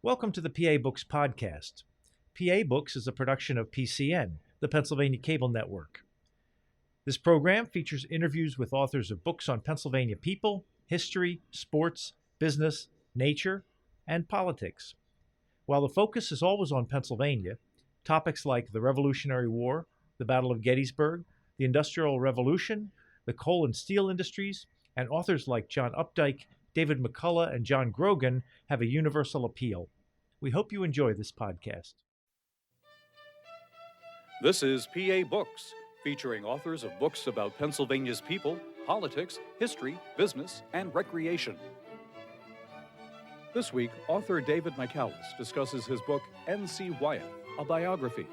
Welcome to the PA Books podcast. PA Books is a production of PCN, the Pennsylvania Cable Network. This program features interviews with authors of books on Pennsylvania people, history, sports, business, nature, and politics. While the focus is always on Pennsylvania, topics like the Revolutionary War, the Battle of Gettysburg, the Industrial Revolution, the coal and steel industries, and authors like John Updike, David McCullough, and John Grogan have a universal appeal. We hope you enjoy this podcast. This is PA Books, featuring authors of books about Pennsylvania's people, politics, history, business, and recreation. This week, author David Michaelis discusses his book, N.C. Wyeth, a Biography.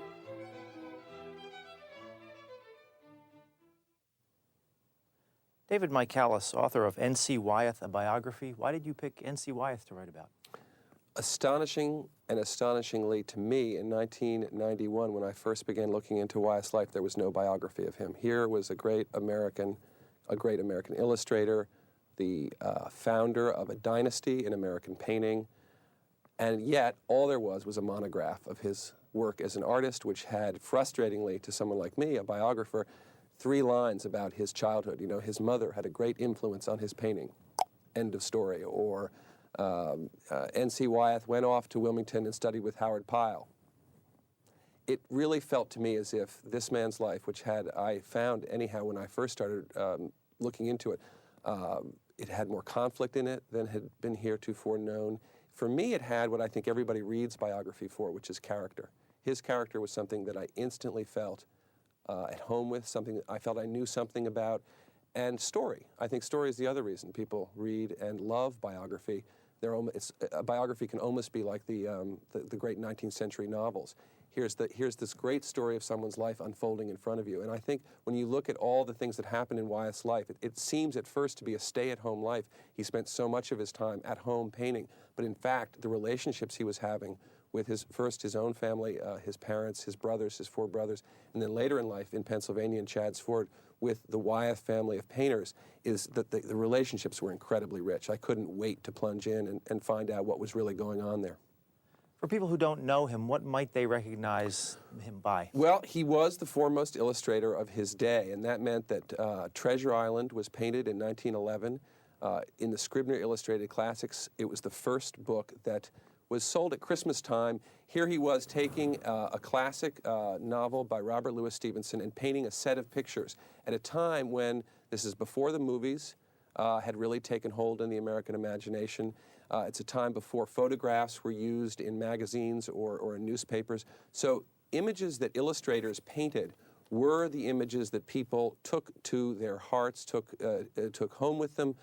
David Michaelis, author of N.C. Wyeth, a Biography. Why did you pick N.C. Wyeth to write about? Astonishing and astonishingly to me, in 1991, when I first began looking into Wyeth's life, there was no biography of him. Here was a great American illustrator, the founder of a dynasty in American painting, and yet all there was a monograph of his work as an artist, which had, frustratingly to someone like me, a biographer, 3 lines about his childhood. You know, his mother had a great influence on his painting. End of story. Or N.C. Wyeth went off to Wilmington and studied with Howard Pyle. It really felt to me as if this man's life, which I found anyhow when I first started looking into it, it had more conflict in it than had been heretofore known. For me, it had what I think everybody reads biography for, which is character. His character was something that I instantly felt at home with, something that I felt I knew something about, and story. I think story is the other reason people read and love biography. A biography can almost be like the great 19th century novels. Here's this great story of someone's life unfolding in front of you. And I think when you look at all the things that happened in Wyeth's life, it seems at first to be a stay-at-home life. He spent so much of his time at home painting. But in fact, the relationships he was having with his own family, his parents, his brothers, his 4 brothers, and then later in life in Pennsylvania and Chadds Ford with the Wyeth family of painters, is that the relationships were incredibly rich. I couldn't wait to plunge in and find out what was really going on there. For people who don't know him, what might they recognize him by? Well, he was the foremost illustrator of his day, and that meant that Treasure Island was painted in 1911. In the Scribner Illustrated Classics, it was the first book that was sold at Christmas time. Here he was taking a classic novel by Robert Louis Stevenson and painting a set of pictures at a time when, this is before the movies had really taken hold in the American imagination. It's a time before photographs were used in magazines or in newspapers. So images that illustrators painted were the images that people took to their hearts, took home with them,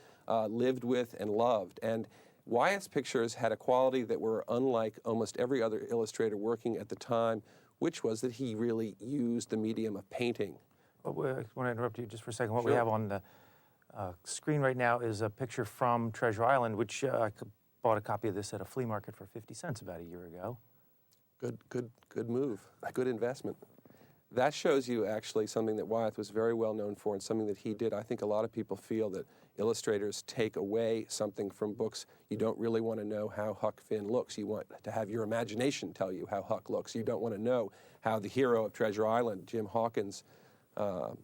lived with and loved. And Wyeth's pictures had a quality that were unlike almost every other illustrator working at the time, which was that he really used the medium of painting. I want to interrupt you just for a second. What Sure. we have on the screen right now is a picture from Treasure Island, which I bought a copy of this at a flea market for 50 cents about a year ago. Good move, a good investment. That shows you actually something that Wyeth was very well known for and something that he did. I think a lot of people feel that illustrators take away something from books. You don't really want to know how Huck Finn looks. You want to have your imagination tell you how Huck looks. You don't want to know how the hero of Treasure Island, Jim Hawkins,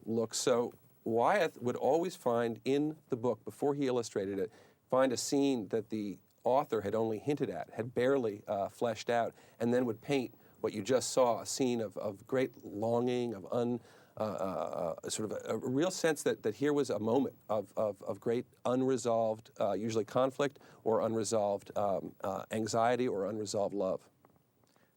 looks. So Wyeth would always find in the book, before he illustrated it, find a scene that the author had only hinted at, had barely fleshed out, and then would paint what you just saw, a scene of great longing, of sort of a real sense that here was a moment of great unresolved, usually conflict, or unresolved anxiety, or unresolved love.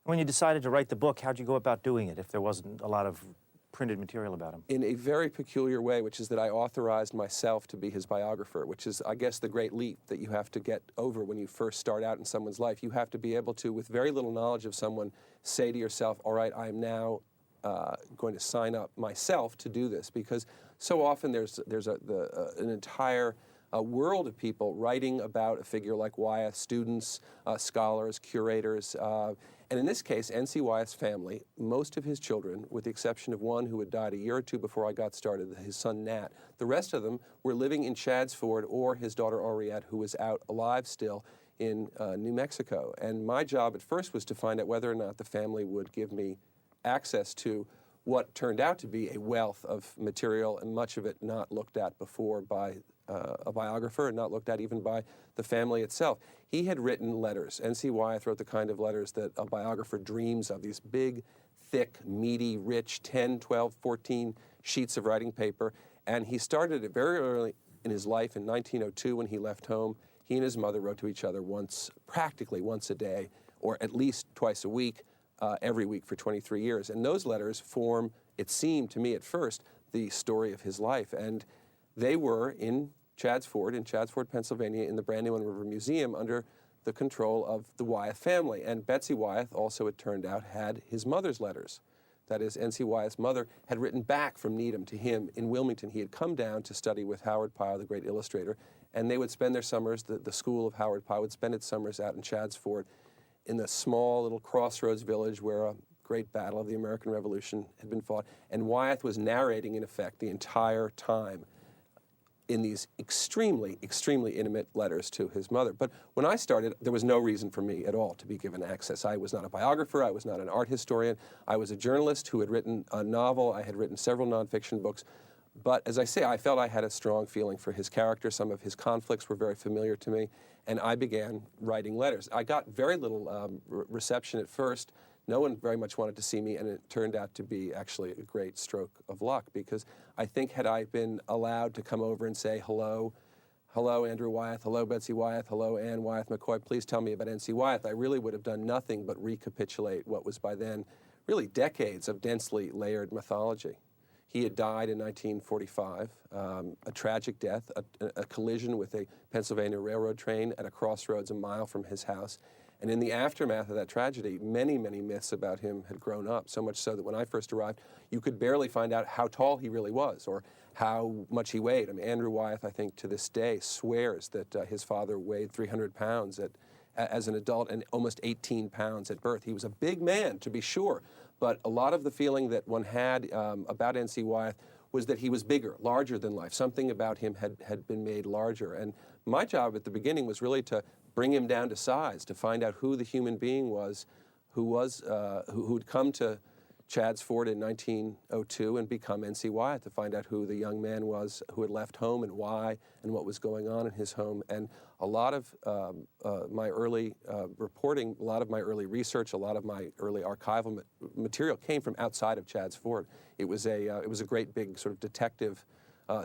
When you decided to write the book, how'd you go about doing it if there wasn't a lot of printed material about him? In a very peculiar way, which is that I authorized myself to be his biographer, which is, I guess, the great leap that you have to get over when you first start out in someone's life. You have to be able to, with very little knowledge of someone, say to yourself, all right, I am now going to sign up myself to do this, because so often there's an entire world of people writing about a figure like Wyeth, students, scholars, curators, and in this case, N.C. Wyeth's family, most of his children, with the exception of one who had died a year or 2 before I got started, his son Nat, the rest of them were living in Chadds Ford or his daughter Henriette, who was out alive still in New Mexico. And my job at first was to find out whether or not the family would give me access to what turned out to be a wealth of material, and much of it not looked at before by a biographer, and not looked at even by the family itself. He had written letters. N.C. Wyeth wrote the kind of letters that a biographer dreams of, these big, thick, meaty, rich, 10, 12, 14 sheets of writing paper. And he started it very early in his life in 1902 when he left home. He and his mother wrote to each other practically once a day, or at least twice a week, every week for 23 years. And those letters form, it seemed to me at first, the story of his life. And they were in Chadds Ford, Pennsylvania, in the Brandywine River Museum under the control of the Wyeth family. And Betsy Wyeth also, it turned out, had his mother's letters. That is, N.C. Wyeth's mother had written back from Needham to him in Wilmington. He had come down to study with Howard Pyle, the great illustrator, and they would spend their summers, the school of Howard Pyle would spend its summers out in Chadds Ford in the small little crossroads village where a great battle of the American Revolution had been fought. And Wyeth was narrating, in effect, the entire time in these extremely, extremely intimate letters to his mother. But when I started, there was no reason for me at all to be given access. I was not a biographer. I was not an art historian. I was a journalist who had written a novel. I had written several nonfiction books. But as I say, I felt I had a strong feeling for his character. Some of his conflicts were very familiar to me. And I began writing letters. I got very little reception at first. No one very much wanted to see me, and it turned out to be actually a great stroke of luck, because I think had I been allowed to come over and say, hello, Andrew Wyeth, hello, Betsy Wyeth, hello, Anne Wyeth McCoy, please tell me about N.C. Wyeth, I really would have done nothing but recapitulate what was by then really decades of densely layered mythology. He had died in 1945, a tragic death, a collision with a Pennsylvania railroad train at a crossroads a mile from his house. And in the aftermath of that tragedy, many, many myths about him had grown up, so much so that when I first arrived, you could barely find out how tall he really was or how much he weighed. I mean, Andrew Wyeth, I think, to this day swears that his father weighed 300 pounds as an adult and almost 18 pounds at birth. He was a big man, to be sure, but a lot of the feeling that one had about N.C. Wyeth was that he was bigger, larger than life. Something about him had been made larger. And my job at the beginning was really to bring him down to size, to find out who the human being was who'd come to Chadds Ford in 1902 and become N.C. Wyeth, to find out who the young man was who had left home and why and what was going on in his home. And a lot of my early reporting, a lot of my early research, a lot of my early archival material came from outside of Chadds Ford. It was a great big sort of detective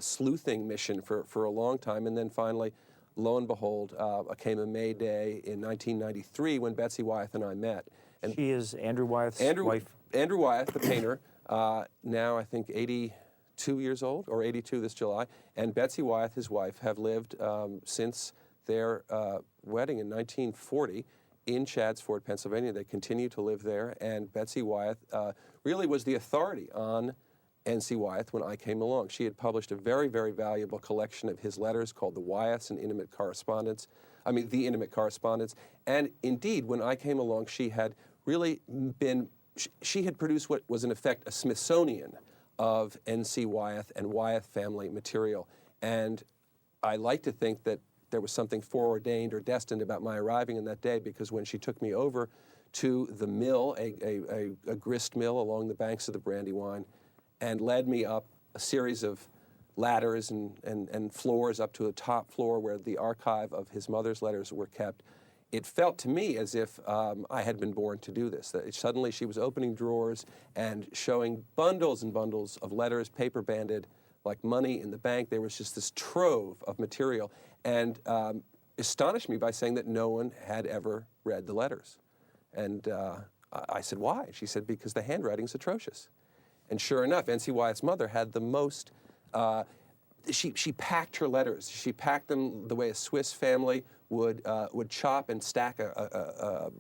sleuthing mission for a long time, and then finally, lo and behold, came a May Day in 1993 when Betsy Wyeth and I met. And she is Andrew Wyeth's wife? Andrew Wyeth, the painter, now I think 82 years old, or 82 this July, and Betsy Wyeth, his wife, have lived since their wedding in 1940 in Chadds Ford, Pennsylvania. They continue to live there, and Betsy Wyeth really was the authority on N.C. Wyeth when I came along. She had published a very, very valuable collection of his letters called The Wyeths and Intimate Correspondence. The Intimate Correspondence. And indeed, when I came along, she had really she had produced what was in effect a Smithsonian of N.C. Wyeth and Wyeth family material. And I like to think that there was something foreordained or destined about my arriving in that day, because when she took me over to the mill, a grist mill along the banks of the Brandywine, and led me up a series of ladders and floors up to the top floor where the archive of his mother's letters were kept, it felt to me as if I had been born to do this. That suddenly she was opening drawers and showing bundles and bundles of letters, paper banded like money in the bank. There was just this trove of material, and astonished me by saying that no one had ever read the letters. And I said, why? She said, because the handwriting's atrocious. And sure enough, N.C. Wyeth's mother had the most, she packed her letters. She packed them the way a Swiss family would chop and stack a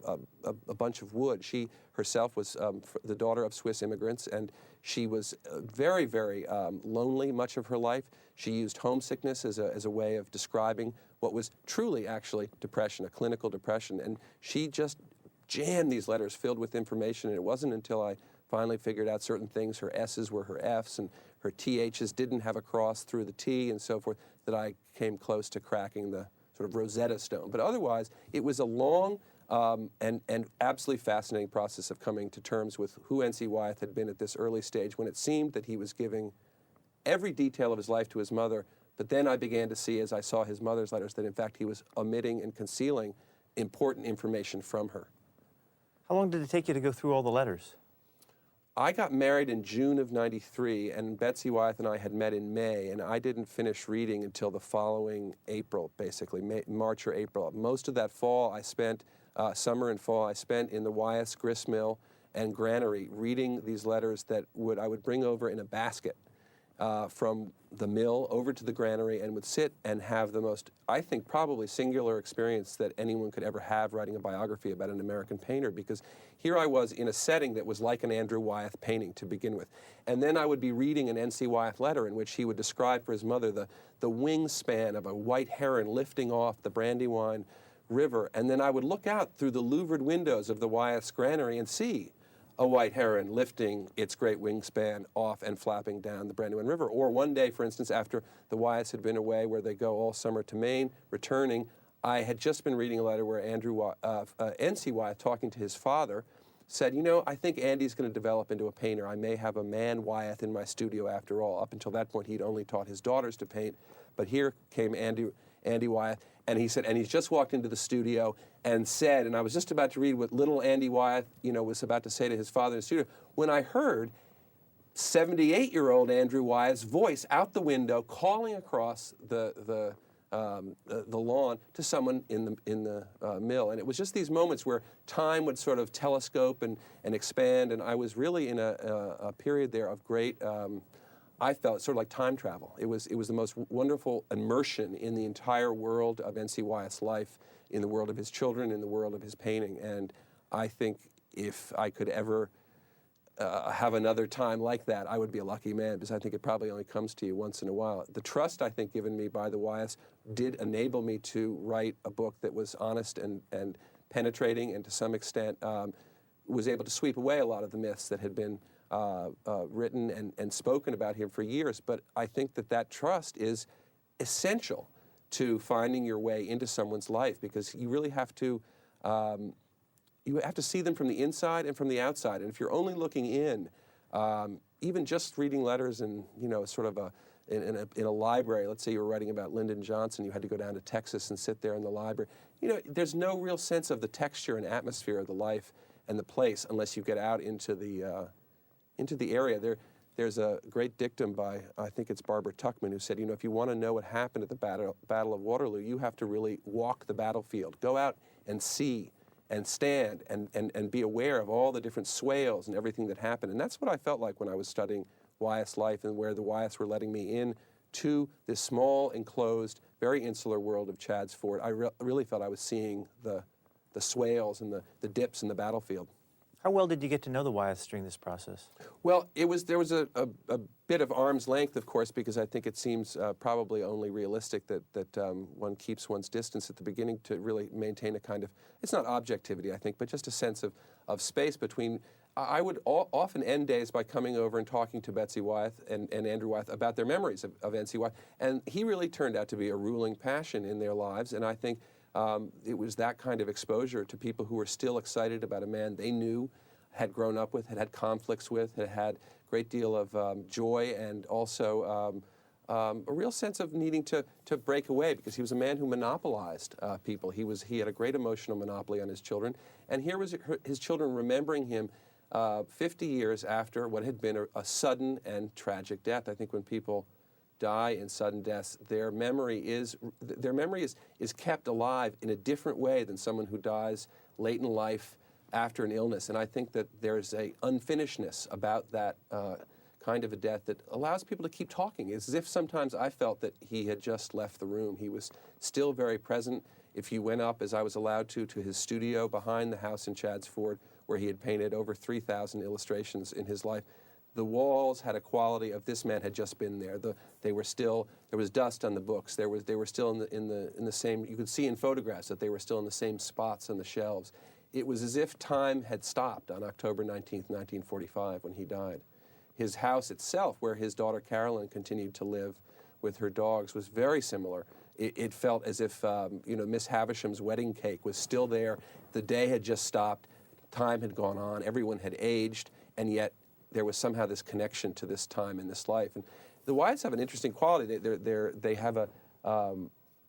bunch of wood. She herself was the daughter of Swiss immigrants, and she was very, very lonely much of her life. She used homesickness as a way of describing what was truly actually depression, a clinical depression. And she just jammed these letters filled with information, and it wasn't until I finally figured out certain things, her S's were her F's, and her TH's didn't have a cross through the T, and so forth, that I came close to cracking the sort of Rosetta Stone. But otherwise, it was a long and absolutely fascinating process of coming to terms with who N.C. Wyeth had been at this early stage, when it seemed that he was giving every detail of his life to his mother. But then I began to see, as I saw his mother's letters, that in fact he was omitting and concealing important information from her. How long did it take you to go through all the letters? I got married in June of '93, and Betsy Wyeth and I had met in May, and I didn't finish reading until the following April, basically, March or April. Most of that fall I spent, summer and fall, I spent in the Wyeth's grist mill and granary reading these letters that I would bring over in a basket from the mill over to the granary, and would sit and have the most, I think, probably singular experience that anyone could ever have writing a biography about an American painter, because here I was in a setting that was like an Andrew Wyeth painting to begin with. And then I would be reading an N.C. Wyeth letter in which he would describe for his mother the wingspan of a white heron lifting off the Brandywine River. And then I would look out through the louvered windows of the Wyeth's granary and see a white heron lifting its great wingspan off and flapping down the Brandywine River. Or one day, for instance, after the Wyeths had been away, where they go all summer to Maine, returning, I had just been reading a letter where N.C. Wyeth, talking to his father, said, you know, I think Andy's going to develop into a painter. I may have a man Wyeth in my studio after all. Up until that point, he'd only taught his daughters to paint. But here came Andy Wyeth, and he said, and he's just walked into the studio and said, and I was just about to read what little Andy Wyeth, was about to say to his father in the studio, when I heard 78-year-old Andrew Wyeth's voice out the window calling across the lawn to someone in the mill. And it was just these moments where time would sort of telescope and expand, and I was really in a period there of great, I felt sort of like time travel. It was the most wonderful immersion in the entire world of N.C. Wyeth's life, in the world of his children, in the world of his painting. And I think if I could ever have another time like that, I would be a lucky man, because I think it probably only comes to you once in a while. The trust, I think, given me by the Wyeths did enable me to write a book that was honest and penetrating, and to some extent was able to sweep away a lot of the myths that had been written and spoken about him for years. But I think that trust is essential to finding your way into someone's life, because you really have to see them from the inside and from the outside. And if you're only looking in, even just reading letters in sort of in a library, let's say you were writing about Lyndon Johnson, you had to go down to Texas and sit there in the library. There's no real sense of the texture and atmosphere of the life and the place unless you get out into the area. There's a great dictum by, I think it's Barbara Tuchman, who said, if you want to know what happened at the Battle of Waterloo, you have to really walk the battlefield. Go out and see and stand and be aware of all the different swales and everything that happened. And that's what I felt like when I was studying Wyeth's life, and where the Wyeths were letting me in to this small, enclosed, very insular world of Chadds Ford. I really felt I was seeing the swales and the dips in the battlefield. How well did you get to know the Wyeths during this process? Well, there was a bit of arm's length, of course, because I think it seems probably only realistic that one keeps one's distance at the beginning to really maintain a kind of, it's not objectivity, I think, but just a sense of space between. I would often end days by coming over and talking to Betsy Wyeth and Andrew Wyeth about their memories of N.C. Wyeth, and he really turned out to be a ruling passion in their lives, and I think it was that kind of exposure to people who were still excited about a man they knew, had grown up with, had conflicts with, had had a great deal of joy, and also a real sense of needing to break away, because he was a man who monopolized people. He had a great emotional monopoly on his children, and here was his children remembering him 50 years after what had been a sudden and tragic death. I think when people die in sudden deaths, their memory is kept alive in a different way than someone who dies late in life after an illness. And I think that there's a unfinishedness about that kind of a death that allows people to keep talking. It's as if sometimes I felt that he had just left the room. He was still very present. If you went up, as I was allowed to his studio behind the house in Chadds Ford, where he had painted over 3,000 illustrations in his life, the walls had a quality of this man had just been there. There was dust on the books. They were still in the same. You could see in photographs that they were still in the same spots on the shelves. It was as if time had stopped on October 19th, 1945, when he died. His house itself, where his daughter Carolyn continued to live with her dogs, was very similar. It felt as if Miss Havisham's wedding cake was still there. The day had just stopped, time had gone on, everyone had aged, and yet there was somehow this connection to this time in this life. And the Wyeths have an interesting quality. They have a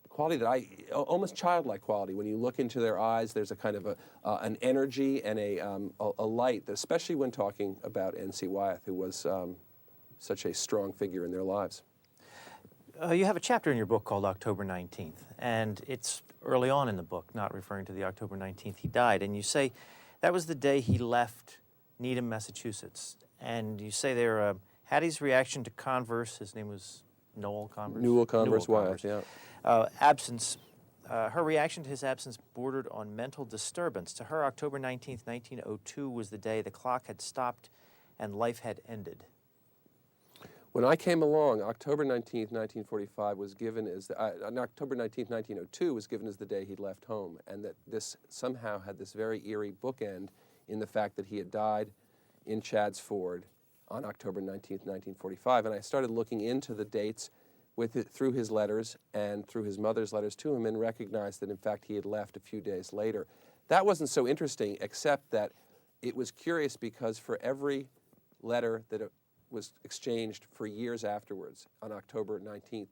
quality that almost childlike quality. When you look into their eyes, there's a kind of an energy and a light, especially when talking about N.C. Wyeth, who was such a strong figure in their lives. You have a chapter in your book called October 19th, and it's early on in the book, not referring to the October 19th he died, and you say that was the day he left Needham, Massachusetts. And you say there, Hattie's reaction to Converse, his name was Noel Converse? Newell Converse Wyeth, yeah. Absence, her reaction to his absence bordered on mental disturbance. To her, October 19th, 1902 was the day the clock had stopped and life had ended. When I came along, October 19th, 1945 was given as, October 19th, 1902 was given as the day he'd left home, and that this somehow had this very eerie bookend in the fact that he had died in Chadds Ford on October 19th, 1945. And I started looking into the dates through his letters and through his mother's letters to him, and recognized that in fact he had left a few days later. That wasn't so interesting, except that it was curious because for every letter that was exchanged for years afterwards on October 19th,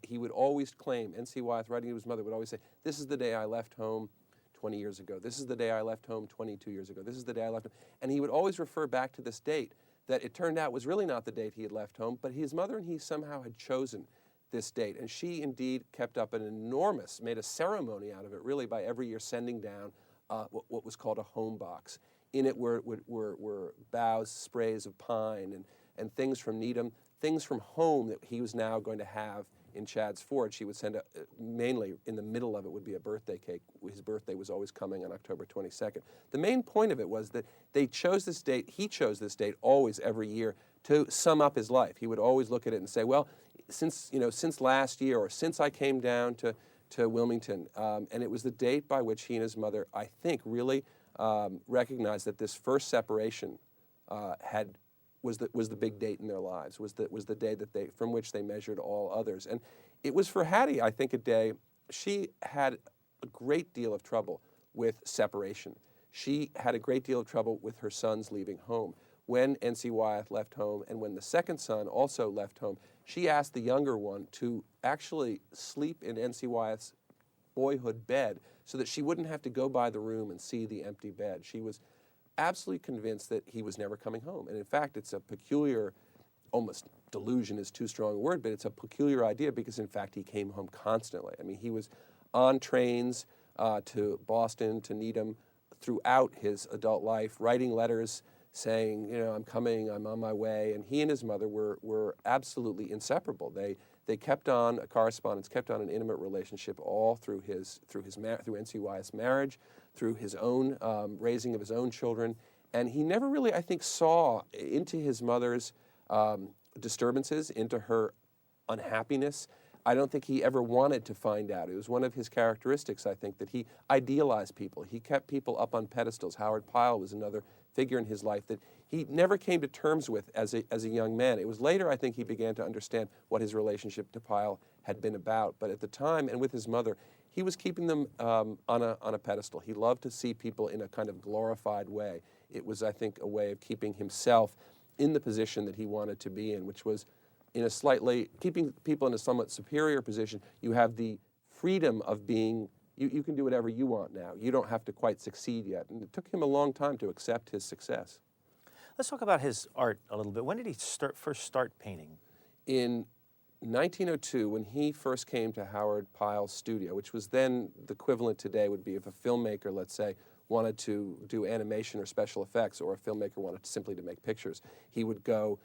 he would always claim, N.C. Wyeth, writing to his mother, would always say, "This is the day I left home 20 years ago. This is the day I left home 22 years ago. This is the day I left home." And he would always refer back to this date that it turned out was really not the date he had left home, but his mother and he somehow had chosen this date. And she indeed kept up made a ceremony out of it, really, by every year sending down what was called a home box. In it were boughs, sprays of pine, and things from Needham, things from home that he was now going to have in Chadds Ford. She would send mainly in the middle of it would be a birthday cake. His birthday was always coming on October 22nd. The main point of it was that they chose this date, he chose this date always every year to sum up his life. He would always look at it and say, well, since last year, or since I came down to Wilmington, and it was the date by which he and his mother, I think, really recognized that this first separation was the big date in their lives, was the day that from which they measured all others. And it was for Hattie, I think, a day, she had a great deal of trouble with separation. She had a great deal of trouble with her sons leaving home. When N.C. Wyeth left home, and when the second son also left home, she asked the younger one to actually sleep in N.C. Wyeth's boyhood bed so that she wouldn't have to go by the room and see the empty bed. She was absolutely convinced that he was never coming home. And in fact, it's a peculiar, almost delusion is too strong a word, but it's a peculiar idea because in fact he came home constantly. I mean, he was on trains to Boston, to Needham, throughout his adult life, writing letters saying, I'm coming, I'm on my way. And he and his mother were absolutely inseparable. They kept on a correspondence, kept on an intimate relationship all through N.C. Wyeth's marriage, through his own raising of his own children. And he never really, I think, saw into his mother's disturbances, into her unhappiness. I don't think he ever wanted to find out. It was one of his characteristics, I think, that he idealized people. He kept people up on pedestals. Howard Pyle was another figure in his life that he never came to terms with as a young man. It was later, I think, he began to understand what his relationship to Pyle had been about. But at the time, and with his mother, he was keeping them on a pedestal. He loved to see people in a kind of glorified way. It was, I think, a way of keeping himself in the position that he wanted to be in, which was keeping people in a somewhat superior position. You have the freedom of being, you can do whatever you want now. You don't have to quite succeed yet. And it took him a long time to accept his success. Let's talk about his art a little bit. When did he first start painting? In 1902, when he first came to Howard Pyle's studio, which was then the equivalent today would be if a filmmaker, let's say, wanted to do animation or special effects, or a filmmaker wanted simply to make pictures, he would go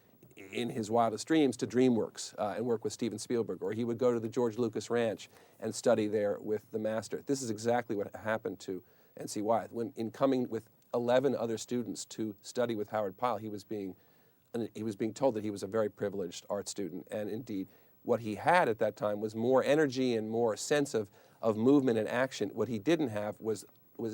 in his wildest dreams to DreamWorks and work with Steven Spielberg, or he would go to the George Lucas Ranch and study there with the master. This is exactly what happened to N.C. Wyeth. When in coming with 11 other students to study with Howard Pyle, he was being told that he was a very privileged art student, and indeed what he had at that time was more energy and more sense of movement and action. What he didn't have was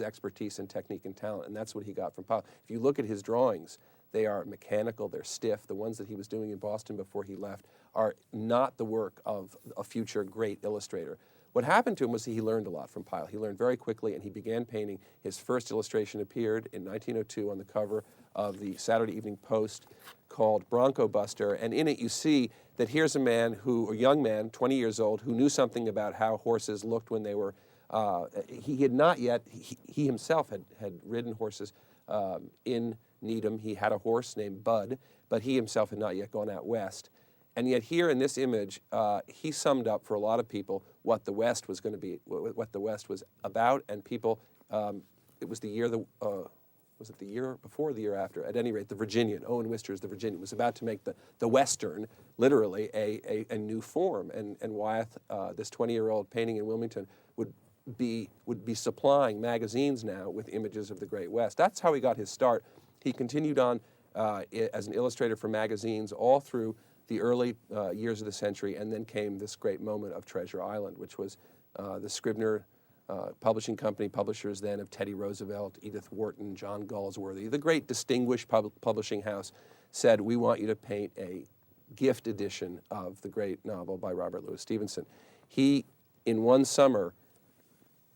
expertise and technique and talent, and that's what he got from Pyle. If you look at his drawings, they are mechanical, they're stiff. The ones that he was doing in Boston before he left are not the work of a future great illustrator. What happened to him was he learned a lot from Pyle. He learned very quickly, and he began painting. His first illustration appeared in 1902 on the cover of the Saturday Evening Post called Bronco Buster, and in it you see that here's a young man, 20 years old, who knew something about how horses looked when they were, he had not yet, he himself had ridden horses in Needham. He had a horse named Bud, but he himself had not yet gone out west. And yet here in this image, he summed up for a lot of people what the West was going to be, what the West was about, and people, it was the year, was it the year before or the year after? At any rate, the Virginian, Owen Wister's The Virginian, was about to make the Western, literally, a new form. And Wyeth, this 20-year-old painting in Wilmington, would be supplying magazines now with images of the Great West. That's how he got his start. He continued on as an illustrator for magazines all through the early years of the century, and then came this great moment of Treasure Island, which was the Scribner publishing company, publishers then of Teddy Roosevelt, Edith Wharton, John Galsworthy, the great distinguished publishing house, said, we want you to paint a gift edition of the great novel by Robert Louis Stevenson. He, in one summer,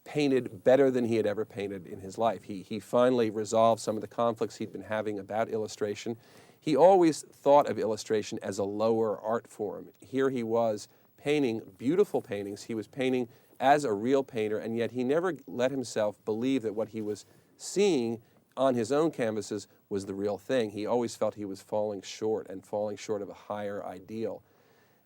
painted better than he had ever painted in his life. He finally resolved some of the conflicts he'd been having about illustration. He always thought of illustration as a lower art form. Here he was painting beautiful paintings. He was painting as a real painter, and yet he never let himself believe that what he was seeing on his own canvases was the real thing. He always felt he was falling short of a higher ideal.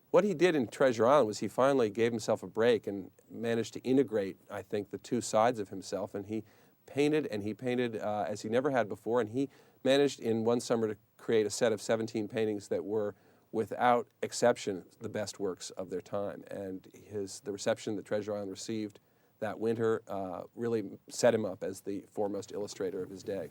What he did in Treasure Island was he finally gave himself a break and managed to integrate, I think, the two sides of himself, and he painted as he never had before, and he managed in one summer to create a set of 17 paintings that were, without exception, the best works of their time. And the reception that Treasure Island received that winter really set him up as the foremost illustrator of his day.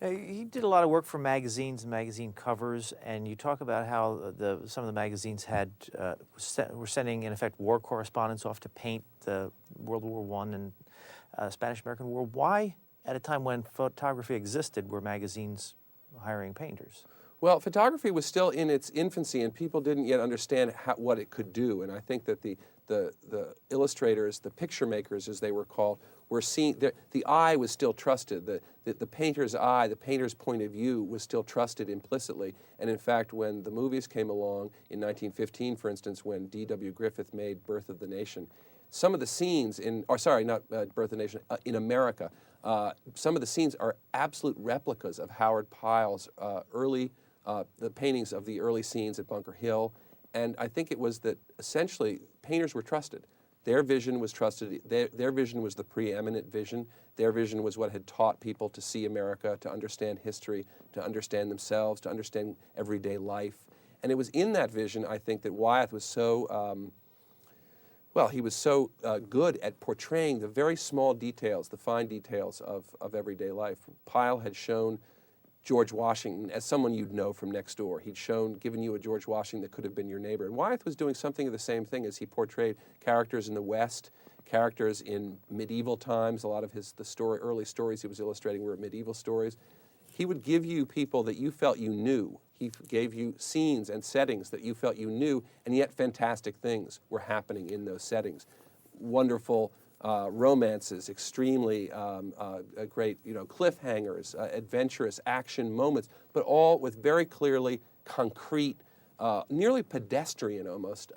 Now, he did a lot of work for magazines and magazine covers, and you talk about how some of the magazines were sending, in effect, war correspondents off to paint the World War I and Spanish-American War. Why, at a time when photography existed, were magazines hiring painters? Well, photography was still in its infancy, and people didn't yet understand what it could do. And I think that the illustrators, the picture makers, as they were called, were seen. The eye was still trusted. The painter's eye, the painter's point of view, was still trusted implicitly. And in fact, when the movies came along in 1915, for instance, when D.W. Griffith made Birth of the Nation, some of the scenes in Birth of the Nation, in America, some of the scenes are absolute replicas of Howard Pyle's the paintings of the early scenes at Bunker Hill. And I think it was that essentially painters were trusted. Their vision was trusted. Their vision was the preeminent vision. Their vision was what had taught people to see America, to understand history, to understand themselves, to understand everyday life. And it was in that vision, I think, that Wyeth was so he was so good at portraying the very small details, the fine details of everyday life. Pyle had shown George Washington as someone you'd know from next door. He'd given you a George Washington that could have been your neighbor. And Wyeth was doing something of the same thing as he portrayed characters in the West, characters in medieval times. A lot of early stories he was illustrating were medieval stories. He would give you people that you felt you knew. He gave you scenes and settings that you felt you knew, and yet fantastic things were happening in those settings. Wonderful romances, extremely great, cliffhangers, adventurous action moments, but all with very clearly concrete, nearly pedestrian almost,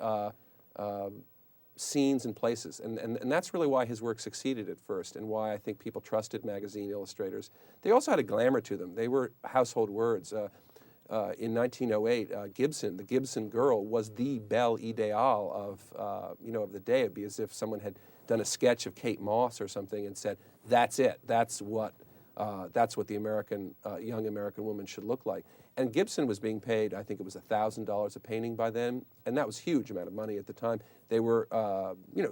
scenes and places. And that's really why his work succeeded at first, and why I think people trusted magazine illustrators. They also had a glamour to them. They were household words. In 1908, Gibson, the Gibson girl, was the belle ideale of the day. It'd be as if someone had done a sketch of Kate Moss or something and said, "That's it. That's what the young American woman should look like." And Gibson was being paid, I think it was $1,000 a painting by then, and that was a huge amount of money at the time. They were,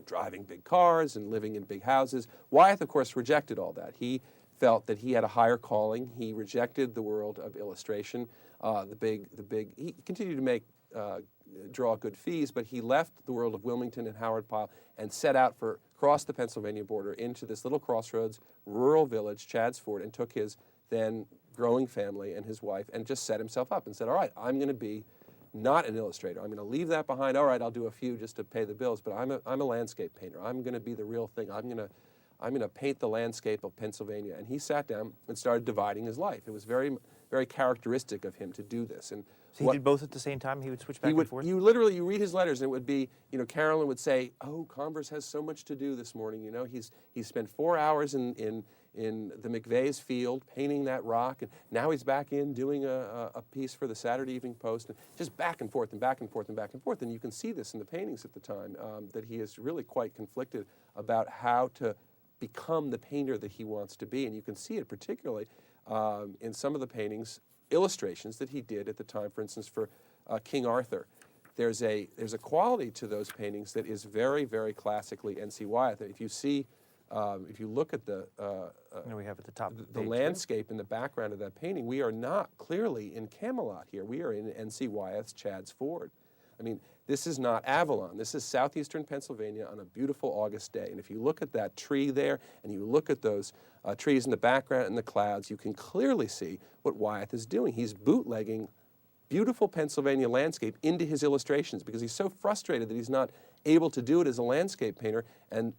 driving big cars and living in big houses. Wyeth, of course, rejected all that. He felt that he had a higher calling. He rejected the world of illustration. He continued to draw good fees, but he left the world of Wilmington and Howard Pyle and set out for across the Pennsylvania border into this little crossroads rural village, Chadds Ford, and took his then growing family and his wife and just set himself up and said, all right, I'm going to be not an illustrator. I'm going to leave that behind. All right, I'll do a few just to pay the bills, but I'm a landscape painter. I'm going to be the real thing. I'm going to paint the landscape of Pennsylvania. And he sat down and started dividing his life. It was very, very characteristic of him to do this. And so he did both at the same time? He would switch back and forth? You read his letters, and it would be, Carolyn would say, oh, Converse has so much to do this morning. He's spent 4 hours in the McVeigh's field painting that rock, and now he's back in doing a piece for the Saturday Evening Post, and just back and forth and back and forth and back and forth. And you can see this in the paintings at the time, that he is really quite conflicted about how to become the painter that he wants to be. And you can see it particularly in some of the paintings, illustrations that he did at the time, for instance, for King Arthur. There's a quality to those paintings that is very, very classically N.C. Wyeth. If you look at the we have at the top the landscape in the background of that painting, we are not clearly in Camelot here. We are in N.C. Wyeth's Chad's Ford. I mean, this is not Avalon. This is southeastern Pennsylvania on a beautiful August day. And if you look at that tree there, and you look at those trees in the background and the clouds, you can clearly see what Wyeth is doing. He's bootlegging beautiful Pennsylvania landscape into his illustrations because he's so frustrated that he's not able to do it as a landscape painter, and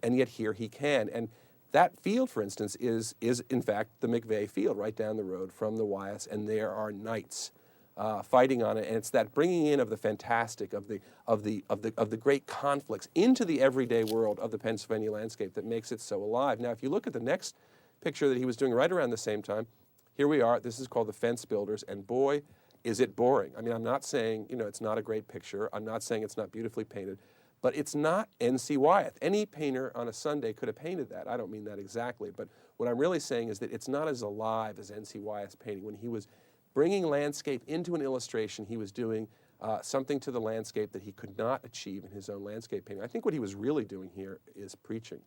yet here he can. And that field, for instance, is in fact the McVeigh field right down the road from the Wyeths, and there are knights fighting on it, and it's that bringing in of the fantastic, of the great conflicts into the everyday world of the Pennsylvania landscape that makes it so alive. Now, if you look at the next picture that he was doing right around the same time, here we are. This is called The Fence Builders, and boy, is it boring. I mean, I'm not saying it's not a great picture. I'm not saying it's not beautifully painted, but it's not N.C. Wyeth. Any painter on a Sunday could have painted that. I don't mean that exactly, but what I'm really saying is that it's not as alive as N.C. Wyeth's painting. When he was bringing landscape into an illustration, he was doing something to the landscape that he could not achieve in his own landscape painting. I think what he was really doing here is preaching.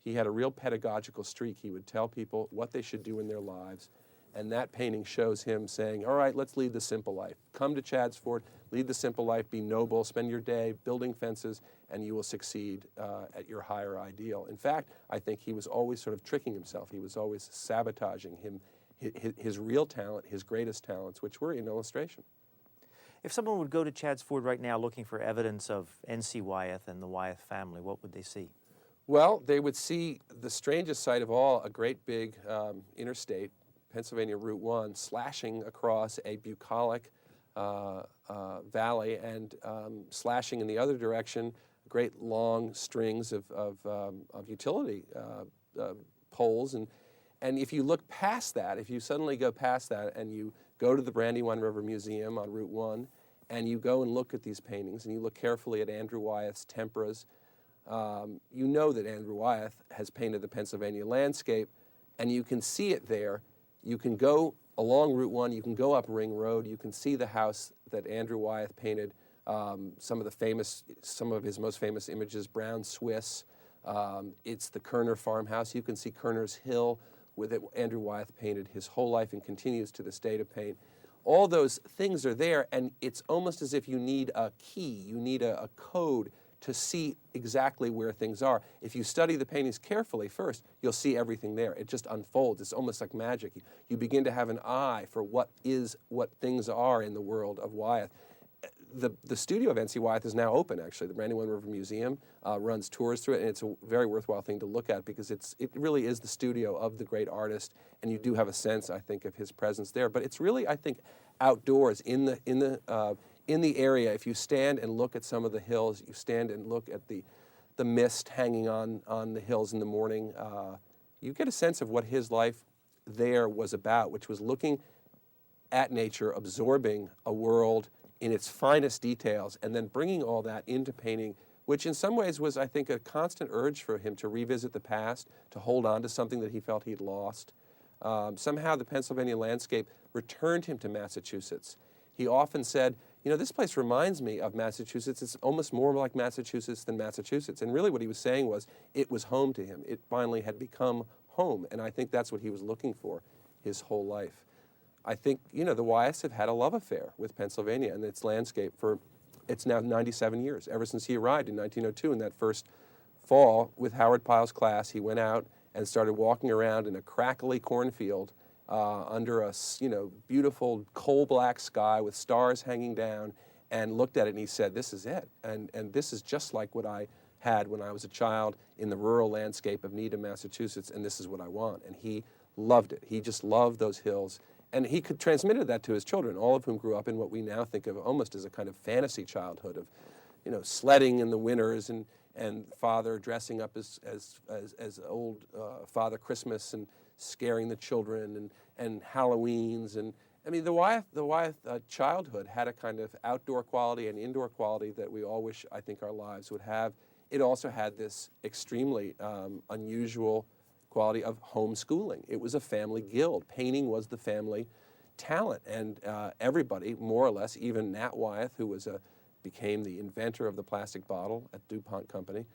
He had a real pedagogical streak. He would tell people what they should do in their lives, and that painting shows him saying, all right, let's lead the simple life. Come to Chad's Ford, lead the simple life, be noble, spend your day building fences, and you will succeed at your higher ideal. In fact, I think he was always sort of tricking himself. He was always sabotaging his real talent, his greatest talents, which were in illustration. If someone would go to Chad's Ford right now looking for evidence of N.C. Wyeth and the Wyeth family, what would they see? Well, they would see the strangest sight of all, a great big interstate, Pennsylvania Route 1, slashing across a bucolic valley and slashing in the other direction, great long strings of utility poles. And if you look past that, if you suddenly go past that and you go to the Brandywine River Museum on Route 1 and you go and look at these paintings and you look carefully at Andrew Wyeth's temperas, you know that Andrew Wyeth has painted the Pennsylvania landscape, and you can see it there. You can go along Route 1, you can go up Ring Road, you can see the house that Andrew Wyeth painted, some of his most famous images, Brown Swiss. It's the Kerner farmhouse. You can see Kerner's Hill, with it Andrew Wyeth painted his whole life and continues to this day to paint. All those things are there, and it's almost as if you need a key, you need a code to see exactly where things are. If you study the paintings carefully first, you'll see everything there. It just unfolds. It's almost like magic. You begin to have an eye for what things are in the world of Wyeth. The studio of N.C. Wyeth is now open, actually. The Brandywine River Museum runs tours through it, and it's a very worthwhile thing to look at because it really is the studio of the great artist, and you do have a sense, I think, of his presence there. But it's really, I think, outdoors in the area. If you stand and look at some of the hills, you stand and look at the mist hanging on the hills in the morning, you get a sense of what his life there was about, which was looking at nature, absorbing a world in its finest details, and then bringing all that into painting, which in some ways was, I think, a constant urge for him to revisit the past, to hold on to something that he felt he'd lost. Somehow the Pennsylvania landscape returned him to Massachusetts. He often said, this place reminds me of Massachusetts. It's almost more like Massachusetts than Massachusetts. And really what he was saying was it was home to him. It finally had become home. And I think that's what he was looking for his whole life. I think, the Wyeths have had a love affair with Pennsylvania and its landscape it's now 97 years, ever since he arrived in 1902 in that first fall with Howard Pyle's class. He went out and started walking around in a crackly cornfield under a beautiful coal-black sky with stars hanging down, and looked at it and he said, "This is it, and this is just like what I had when I was a child in the rural landscape of Needham, Massachusetts, and this is what I want." And he loved it. He just loved those hills. And he could transmitted that to his children, all of whom grew up in what we now think of almost as a kind of fantasy childhood of, sledding in the winters and father dressing up as old Father Christmas and scaring the children and Halloweens. And I mean, the Wyeth childhood had a kind of outdoor quality and indoor quality that we all wish, I think, our lives would have. It also had this extremely unusual quality of homeschooling. It was a family guild. Painting was the family talent, and everybody, more or less, even Nat Wyeth, who became the inventor of the plastic bottle at DuPont Company,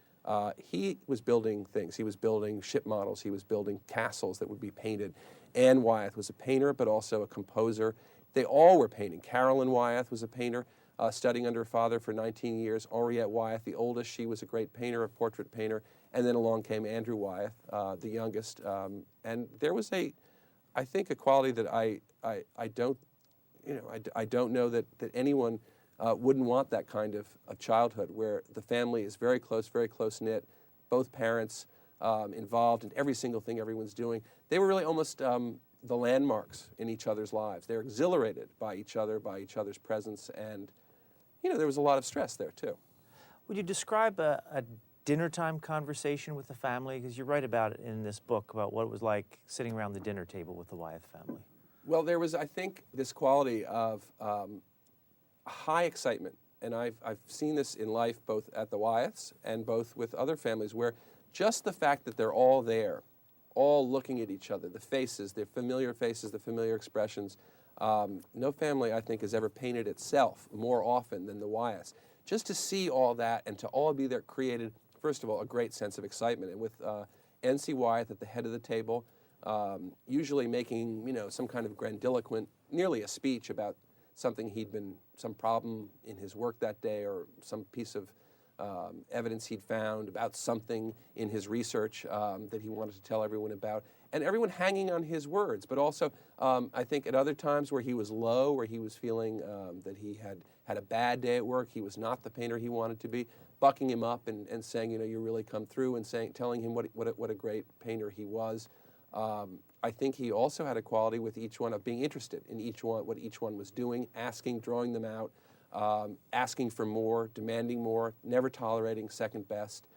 he was building things. He was building ship models. He was building castles that would be painted. Anne Wyeth was a painter, but also a composer. They all were painting. Carolyn Wyeth was a painter, studying under her father for 19 years. Henriette Wyeth, the oldest, she was a great painter, a portrait painter. And then along came Andrew Wyeth, the youngest. And there was I think, a quality that I don't know that anyone wouldn't want that kind of childhood, where the family is very close knit, both parents involved in every single thing everyone's doing. They were really almost the landmarks in each other's lives. They're exhilarated by each other, by each other's presence, and there was a lot of stress there too. Would you describe a dinner time conversation with the family? Because you write about it in this book, about what it was like sitting around the dinner table with the Wyeth family. Well, there was, I think, this quality of high excitement, and I've seen this in life both at the Wyeths and both with other families, where just the fact that they're all there, all looking at each other, the faces, the familiar expressions. No family, I think, has ever painted itself more often than the Wyeths. Just to see all that and to all be there created, first of all, a great sense of excitement. And with N.C. Wyeth at the head of the table, usually making, some kind of grandiloquent, nearly a speech about something some problem in his work that day, or some piece of evidence he'd found about something in his research that he wanted to tell everyone about. And everyone hanging on his words, but also I think at other times where he was low, where he was feeling that he had a bad day at work, he was not the painter he wanted to be, bucking him up and saying, you really come through, and telling him what a great painter he was. I think he also had a quality with each one of being interested in what each one was doing, asking, drawing them out, asking for more, demanding more, never tolerating second best.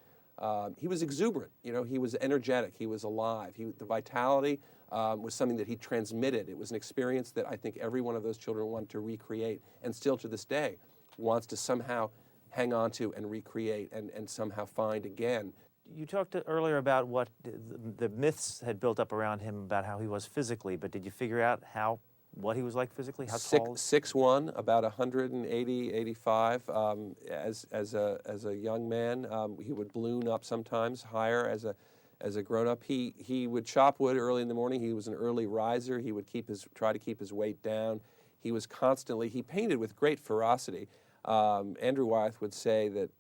He was exuberant, he was energetic, he was alive. The vitality was something that he transmitted. It was an experience that I think every one of those children wanted to recreate, and still to this day wants to somehow hang on to and recreate and somehow find again. You talked earlier about what the myths had built up around him about how he was physically, but did you figure out what he was like physically? How tall? 6'1", about 180, 85. As a young man, he would balloon up sometimes higher as a grown-up. He would chop wood early in the morning. He was an early riser. He would try to keep his weight down. He painted with great ferocity. Andrew Wyeth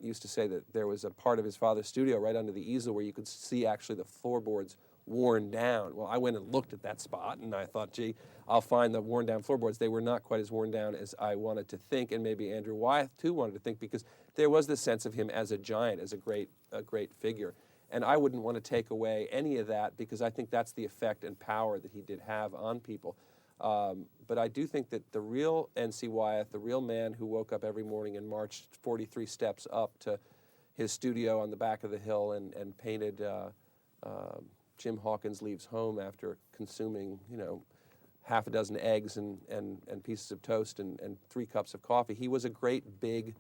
used to say that there was a part of his father's studio right under the easel where you could see actually the floorboards worn down. Well, I went and looked at that spot, and I thought, gee, I'll find the worn down floorboards. They were not quite as worn down as I wanted to think, and maybe Andrew Wyeth too wanted to think, because there was this sense of him as a giant, as a great figure. And I wouldn't want to take away any of that, because I think that's the effect and power that he did have on people. But I do think that the real N.C. Wyeth, the real man who woke up every morning and marched 43 steps up to his studio on the back of the hill and painted Jim Hawkins Leaves Home after consuming, half a dozen eggs and pieces of toast and 3 cups of coffee. He was a great big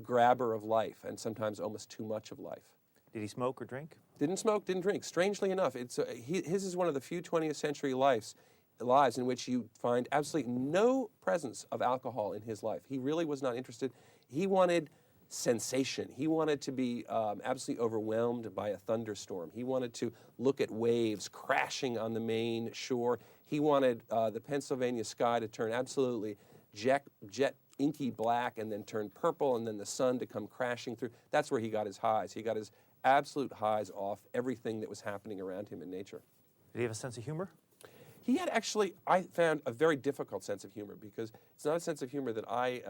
grabber of life, and sometimes almost too much of life. Did he smoke or drink? Didn't smoke, didn't drink. Strangely enough, his is one of the few 20th century lives in which you find absolutely no presence of alcohol in his life. He really was not interested. He wanted sensation. He wanted to be absolutely overwhelmed by a thunderstorm. He wanted to look at waves crashing on the main shore. He wanted the Pennsylvania sky to turn absolutely jet inky black and then turn purple, and then the sun to come crashing through. That's where he got his highs. He got his absolute highs off everything that was happening around him in nature. Did he have a sense of humor? He had actually, I found, a very difficult sense of humor, because it's not a sense of humor that I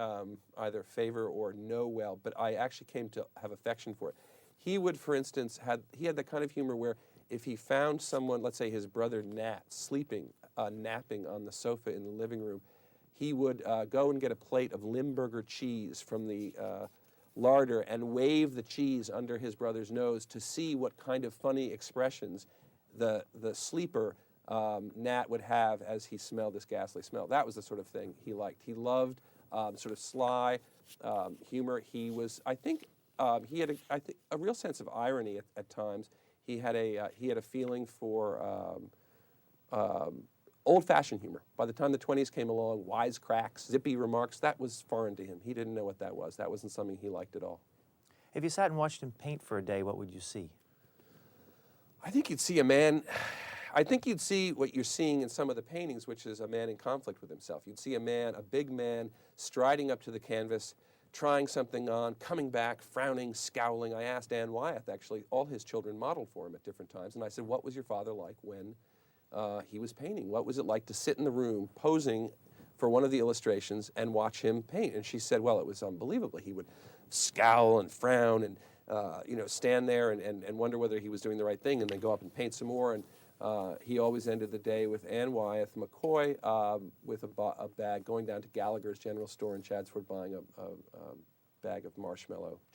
either favor or know well, but I actually came to have affection for it. He would, for instance, he had the kind of humor where if he found someone, let's say his brother Nat, sleeping, napping on the sofa in the living room, he would go and get a plate of Limburger cheese from the larder and wave the cheese under his brother's nose to see what kind of funny expressions the sleeper Nat would have as he smelled this ghastly smell. That was the sort of thing he liked. He loved sort of sly humor. He was, I think, he had a real sense of irony at times. He had a feeling for old-fashioned humor. By the time the 20s came along, wisecracks, zippy remarks, that was foreign to him. He didn't know what that was. That wasn't something he liked at all. If you sat and watched him paint for a day, what would you see? I think you'd see a man, I think you'd see what you're seeing in some of the paintings, which is a man in conflict with himself. You'd see a man, a big man, striding up to the canvas, trying something on, coming back, frowning, scowling. I asked Anne Wyeth, actually, all his children modeled for him at different times, and I said, what was your father like when he was painting? What was it like to sit in the room posing for one of the illustrations and watch him paint? And she said, well, it was unbelievable. He would scowl and frown and stand there and wonder whether he was doing the right thing, and then go up and paint some more. And he always ended the day with Anne Wyeth McCoy with a bag, going down to Gallagher's General Store in Chadsford, buying a bag of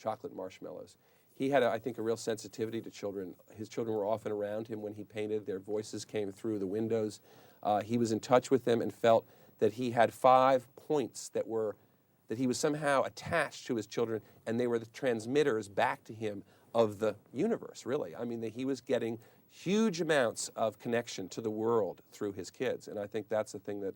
chocolate marshmallows. He had, I think, a real sensitivity to children. His children were often around him when he painted. Their voices came through the windows. He was in touch with them and felt that he had 5 points that he was somehow attached to his children, and they were the transmitters back to him of the universe, really. I mean, that he was getting huge amounts of connection to the world through his kids, and I think that's the thing that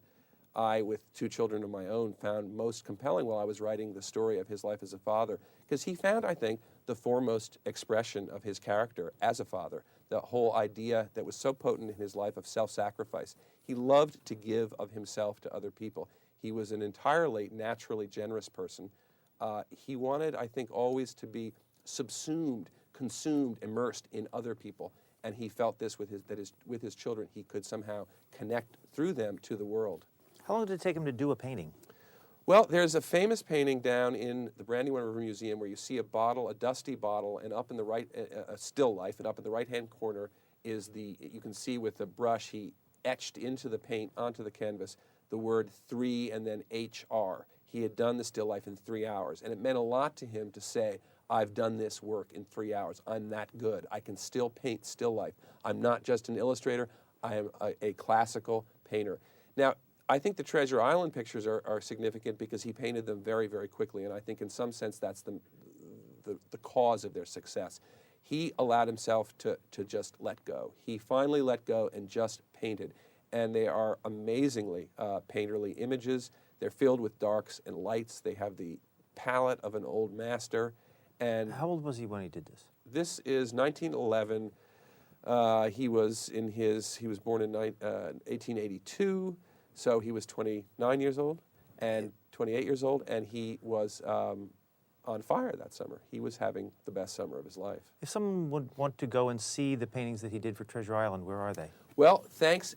I, with 2 children of my own, found most compelling while I was writing the story of his life as a father, because he found, I think, the foremost expression of his character as a father, the whole idea that was so potent in his life of self-sacrifice. He loved to give of himself to other people. He was an entirely naturally generous person. He wanted, I think, always to be subsumed, consumed, immersed in other people, and he felt this with his children. He could somehow connect through them to the world. How long did it take him to do a painting? Well, there's a famous painting down in the Brandywine River Museum where you see a dusty bottle, and up in the right, a still life, and up in the right-hand corner is you can see with the brush, he etched into the paint, onto the canvas, the word 3 and then HR. He had done the still life in 3 hours, and it meant a lot to him to say, I've done this work in 3 hours. I'm that good. I can still paint still life. I'm not just an illustrator. I am a classical painter. Now, I think the Treasure Island pictures are significant because he painted them very, very quickly, and I think in some sense that's the cause of their success. He allowed himself to just let go. He finally let go and just painted, and they are amazingly painterly images. They're filled with darks and lights. They have the palette of an old master. And how old was he when he did this? This is 1911. He was born in 1882. So he was 29 years old and 28 years old, and he was on fire that summer. He was having the best summer of his life. If someone would want to go and see the paintings that he did for Treasure Island, where are they? Well, thanks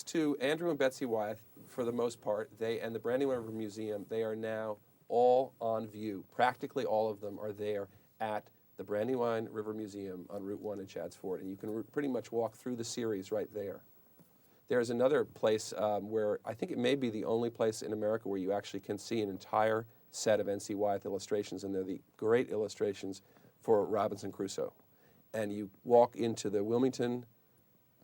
to Andrew and Betsy Wyeth, for the most part, and the Brandywine River Museum, they are now all on view. Practically all of them are there at the Brandywine River Museum on Route 1 in Chadsford, and you can pretty much walk through the series right there. There's another place where I think it may be the only place in America where you actually can see an entire set of N.C. Wyeth illustrations, and they're the great illustrations for Robinson Crusoe. And you walk into the Wilmington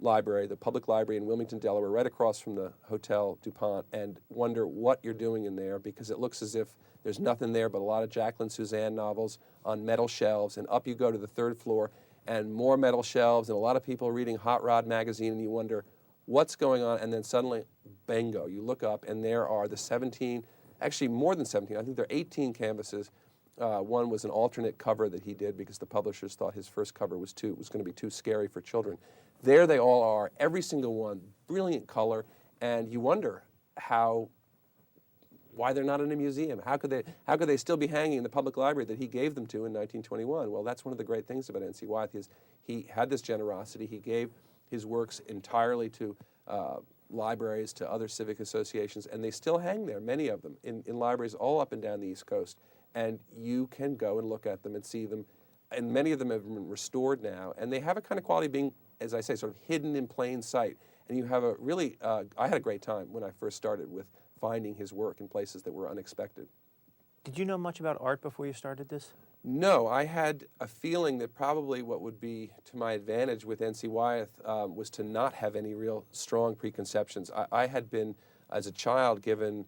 Library, the public library in Wilmington, Delaware, right across from the Hotel DuPont, and wonder what you're doing in there, because it looks as if there's nothing there but a lot of Jacqueline Suzanne novels on metal shelves, and up you go to the 3rd floor, and more metal shelves, and a lot of people reading Hot Rod magazine, and you wonder, what's going on? And then suddenly, bingo, you look up and there are the 17, actually more than 17, I think there are 18 canvases. One was an alternate cover that he did because the publishers thought his first cover was going to be too scary for children. There they all are, every single one, brilliant color, and you wonder why they're not in a museum. How could they still be hanging in the public library that he gave them to in 1921? Well, that's one of the great things about N.C. Wyeth is he had this generosity. He gave his works entirely to libraries to other civic associations, and they still hang there, many of them, in libraries all up and down the East Coast. And you can go and look at them and see them, and many of them have been restored now, and they have a kind of quality of being, as I say, sort of hidden in plain sight. And you have a really, I had a great time when I first started with finding his work in places that were unexpected. Did you know much about art before you started this? No, I had a feeling that probably what would be to my advantage with N.C. Wyeth was to not have any real strong preconceptions. I had been, as a child, given,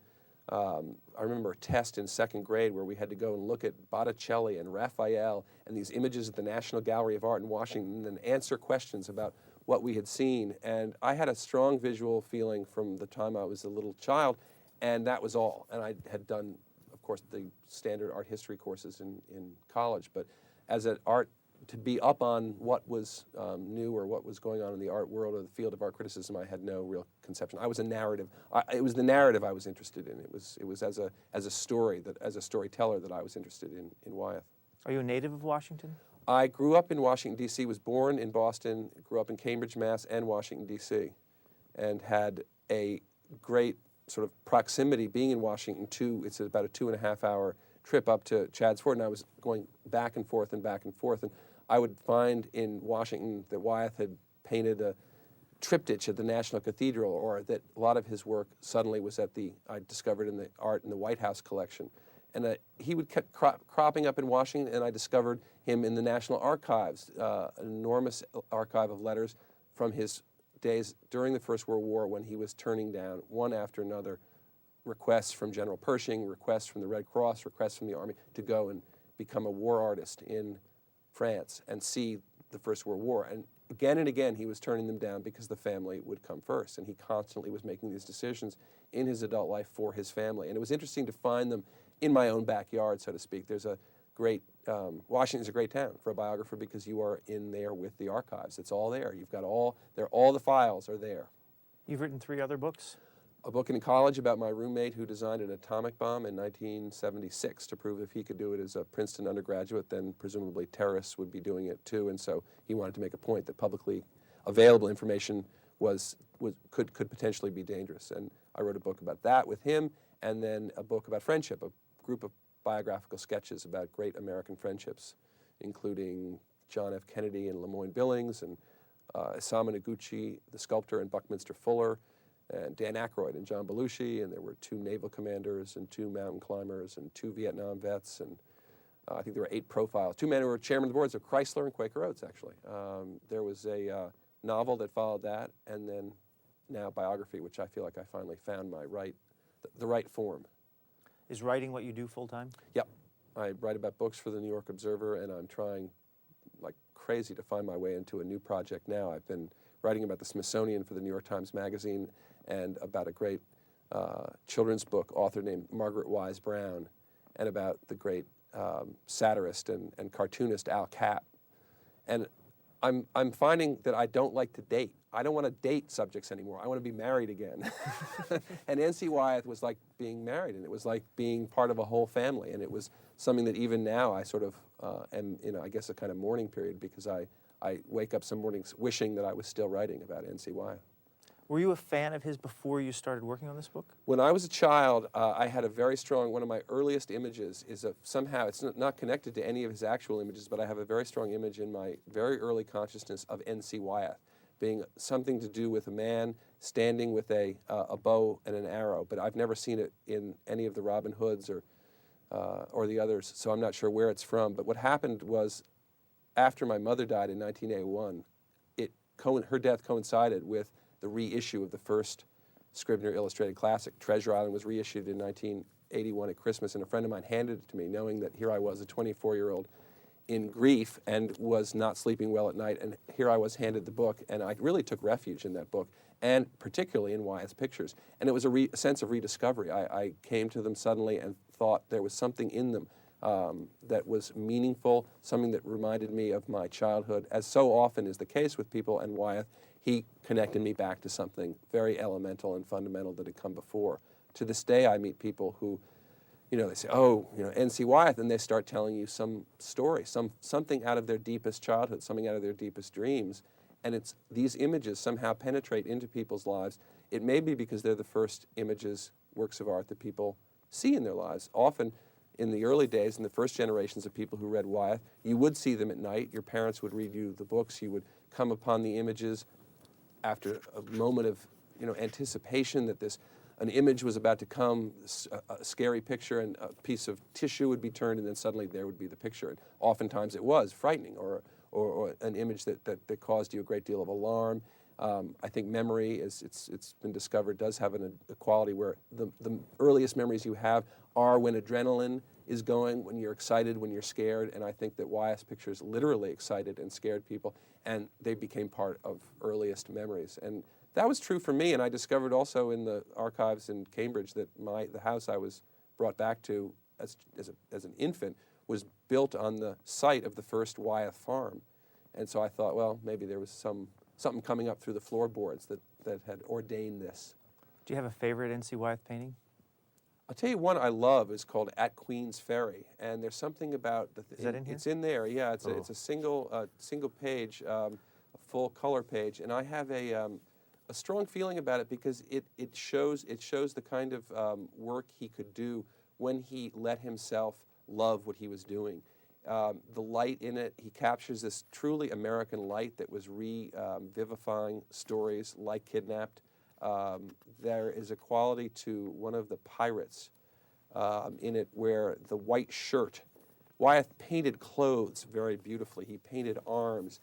I remember a test in second grade where we had to go and look at Botticelli and Raphael and these images at the National Gallery of Art in Washington and answer questions about what we had seen. And I had a strong visual feeling from the time I was a little child, and that was all. And I had done, of course, the standard art history courses in college, but as an art, to be up on what was new or what was going on in the art world or the field of art criticism, I had no real conception. I was a narrative. It was the narrative I was interested in. It was as a story, that as a storyteller, that I was interested in Wyeth. Are you a native of Washington? I grew up in Washington, D.C., was born in Boston, grew up in Cambridge, Mass., and Washington, D.C., and had a great sort of proximity being in Washington to, it's about a 2.5-hour trip up to Chadds Ford, and I was going back and forth, and I would find in Washington that Wyeth had painted a triptych at the National Cathedral, or that a lot of his work suddenly was I discovered in the art in the White House collection. And he would keep cropping up in Washington, and I discovered him in the National Archives, an enormous archive of letters from his days during the First World War, when he was turning down, one after another, requests from General Pershing, requests from the Red Cross, requests from the Army to go and become a war artist in France and see the First World War. And again, he was turning them down because the family would come first. And he constantly was making these decisions in his adult life for his family. And it was interesting to find them in my own backyard, so to speak. There's a great, Washington's a great town for a biographer because you are in there with the archives. It's all there. You've got all the files are there. You've written 3 other books? A book in college about my roommate who designed an atomic bomb in 1976 to prove if he could do it as a Princeton undergraduate, then presumably terrorists would be doing it too. And so he wanted to make a point that publicly available information could potentially be dangerous. And I wrote a book about that with him, and then a book about friendship, a group of biographical sketches about great American friendships, including John F. Kennedy and LeMoyne Billings, and Isamu Noguchi, the sculptor, and Buckminster Fuller, and Dan Aykroyd and John Belushi, and there were 2 naval commanders and 2 mountain climbers and 2 Vietnam vets, and I think there were 8 profiles. 2 men who were chairmen of the boards of Chrysler and Quaker Oats, actually. There was a novel that followed that, and then now biography, which I feel like I finally found the right form. Is writing what you do full-time? Yep. I write about books for the New York Observer, and I'm trying like crazy to find my way into a new project now. I've been writing about the Smithsonian for the New York Times Magazine, and about a great children's book author named Margaret Wise Brown, and about the great satirist and cartoonist Al Capp. And I'm finding that I don't like to date. I don't want to date subjects anymore. I want to be married again. And N.C. Wyeth was like being married, and it was like being part of a whole family. And it was something that even now I sort of am in, I guess, a kind of mourning period, because I wake up some mornings wishing that I was still writing about N.C. Wyeth. Were you a fan of his before you started working on this book? When I was a child, I had a very strong, one of my earliest images is somehow, it's not connected to any of his actual images, but I have a very strong image in my very early consciousness of N.C. Wyeth being something to do with a man standing with a bow and an arrow, but I've never seen it in any of the Robin Hoods or the others, so I'm not sure where it's from. But what happened was, after my mother died in 1981, her death coincided with the reissue of the first Scribner illustrated classic. Treasure Island was reissued in 1981 at Christmas, and a friend of mine handed it to me, knowing that here I was, a 24-year-old, in grief and was not sleeping well at night, and here I was handed the book, and I really took refuge in that book, and particularly in Wyeth's pictures. And it was a sense of rediscovery. I came to them suddenly and thought there was something in them that was meaningful, something that reminded me of my childhood, as so often is the case with people. And Wyeth, he connected me back to something very elemental and fundamental that had come before. To this day, I meet people who, they say, N.C. Wyeth, and they start telling you some story, something out of their deepest childhood, something out of their deepest dreams, and these images somehow penetrate into people's lives it may be because they're the first images, works of art that people see in their lives. Often, in the early days, in the first generations of people who read Wyeth, you would see them at night. Your parents would read you the books. You would come upon the images after a moment of anticipation that an image was about to come, a scary picture, and a piece of tissue would be turned, and then suddenly there would be the picture. And oftentimes it was frightening, or an image that caused you a great deal of alarm. I think memory, as it's been discovered, does have a quality where the earliest memories you have are when adrenaline is going, when you're excited, when you're scared, and I think that Wyeth's pictures literally excited and scared people, and they became part of earliest memories. And that was true for me, and I discovered also in the archives in Cambridge that the house I was brought back to as an infant was built on the site of the first Wyeth farm. And so I thought, well, maybe there was something coming up through the floorboards that had ordained this. Do you have a favorite N.C. Wyeth painting? I'll tell you one I love is called At Queen's Ferry, and there's something about Is that in here? It's in there, yeah. It's a single page, a full color page, and I have a strong feeling about it because it shows the kind of work he could do when he let himself love what he was doing. The light in it, he captures this truly American light that was revivifying stories like Kidnapped. There is a quality to one of the pirates in it where the white shirt, Wyeth painted clothes very beautifully. He painted arms,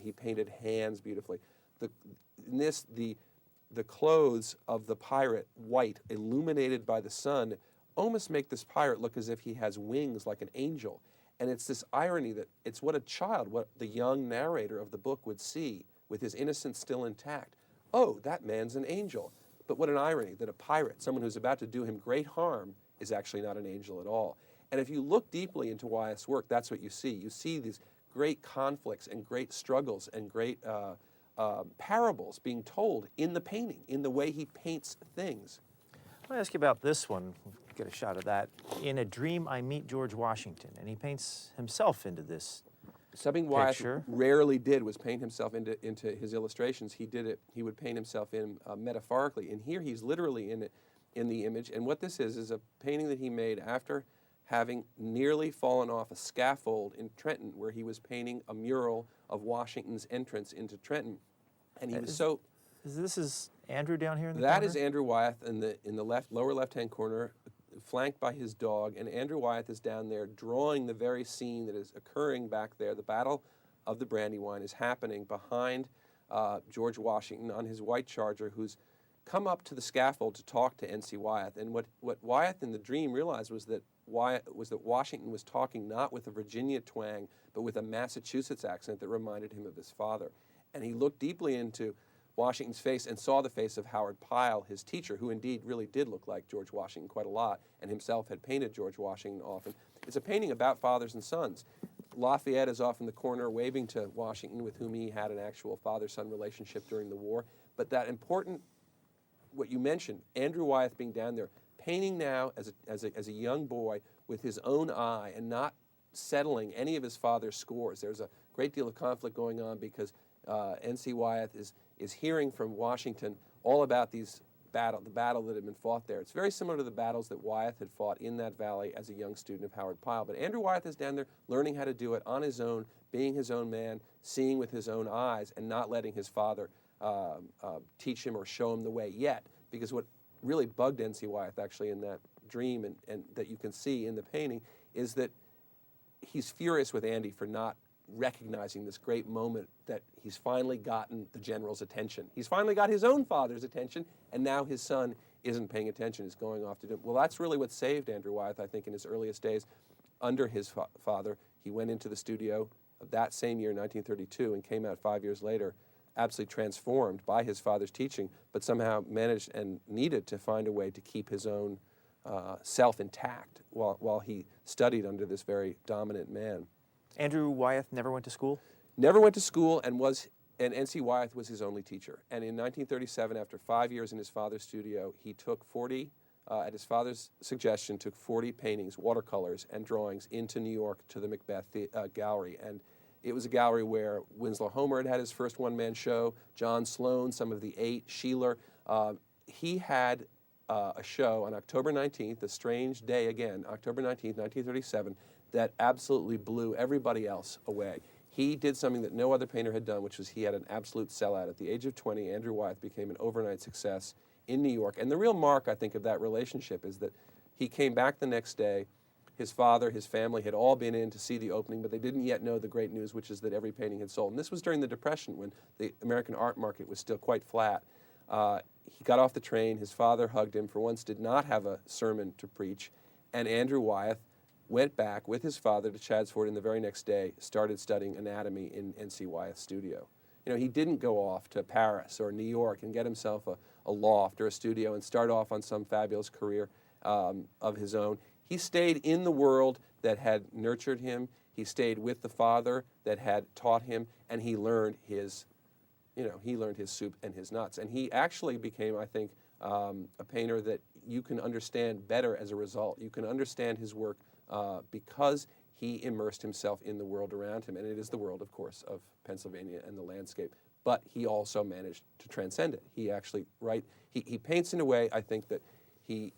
he painted hands beautifully. The clothes of the pirate, white, illuminated by the sun, almost make this pirate look as if he has wings like an angel. And it's this irony that it's what the young narrator of the book would see with his innocence still intact. Oh, that man's an angel. But what an irony that a pirate, someone who's about to do him great harm, is actually not an angel at all. And if you look deeply into Wyeth's work, that's what you see. You see these great conflicts and great struggles and great parables being told in the painting, in the way he paints things. I want to ask you about this one. Get a shot of that. In a dream, I meet George Washington, and he paints himself into this Something Wyeth picture. rarely did was paint himself into his illustrations. He did it. He would paint himself in metaphorically, and here he's literally in the image. And what this is a painting that he made after having nearly fallen off a scaffold in Trenton, where he was painting a mural of Washington's entrance into Trenton, and he was so. This is Andrew down here in the That corner? is Andrew Wyeth in the lower left-hand corner, flanked by his dog, and Andrew Wyeth is down there drawing the very scene that is occurring back there. The Battle of the Brandywine is happening behind George Washington on his white charger, who's come up to the scaffold to talk to N.C. Wyeth. And what Wyeth in the dream realized was that Washington was talking not with a Virginia twang, but with a Massachusetts accent that reminded him of his father. And he looked deeply into Washington's face and saw the face of Howard Pyle, his teacher, who indeed really did look like George Washington quite a lot, and himself had painted George Washington often. It's a painting about fathers and sons. Lafayette is off in the corner waving to Washington, with whom he had an actual father-son relationship during the war. But that important, what you mentioned, Andrew Wyeth being down there, painting now as a young boy with his own eye and not settling any of his father's scores. There's a great deal of conflict going on because N.C. Wyeth is hearing from Washington all about the battle that had been fought there. It's very similar to the battles that Wyeth had fought in that valley as a young student of Howard Pyle. But Andrew Wyeth is down there learning how to do it on his own, being his own man, seeing with his own eyes, and not letting his father teach him or show him the way yet. Because what really bugged N.C. Wyeth actually in that dream and that you can see in the painting is that he's furious with Andy for not recognizing this great moment that he's finally gotten the general's attention. He's finally got his own father's attention, and now his son isn't paying attention, is going off to do it. Well, that's really what saved Andrew Wyeth, I think, in his earliest days. Under his father, he went into the studio of that same year, 1932, and came out 5 years later, absolutely transformed by his father's teaching, but somehow managed and needed to find a way to keep his own self intact while he studied under this very dominant man. Andrew Wyeth never went to school? Never went to school, and N.C. Wyeth was his only teacher. And in 1937, after 5 years in his father's studio, he took 40, at his father's suggestion, took 40 paintings, watercolors, and drawings into New York to the Macbeth Gallery. And it was a gallery where Winslow Homer had his first one-man show, John Sloan, some of the eight, Sheeler, He had a show on October 19th, a strange day again, October 19th, 1937, that absolutely blew everybody else away. He did something that no other painter had done, which was he had an absolute sellout. At the age of 20, Andrew Wyeth became an overnight success in New York. And the real mark, I think, of that relationship is that he came back the next day. His father, his family had all been in to see the opening, but they didn't yet know the great news, which is that every painting had sold. And this was during the Depression, when the American art market was still quite flat. He got off the train. His father hugged him, for once did not have a sermon to preach. And Andrew Wyeth went back with his father to Chadsford, and the very next day started studying anatomy in N.C. Wyeth's studio. You know, he didn't go off to Paris or New York and get himself a loft or a studio and start off on some fabulous career of his own. He stayed in the world that had nurtured him. He stayed with the father that had taught him, and he learned his, he learned his soup and his nuts. And he actually became, I think, a painter that you can understand better as a result. You can understand his work because he immersed himself in the world around him. And it is the world, of course, of Pennsylvania and the landscape. But he also managed to transcend it. He actually, he paints in a way, I think, that he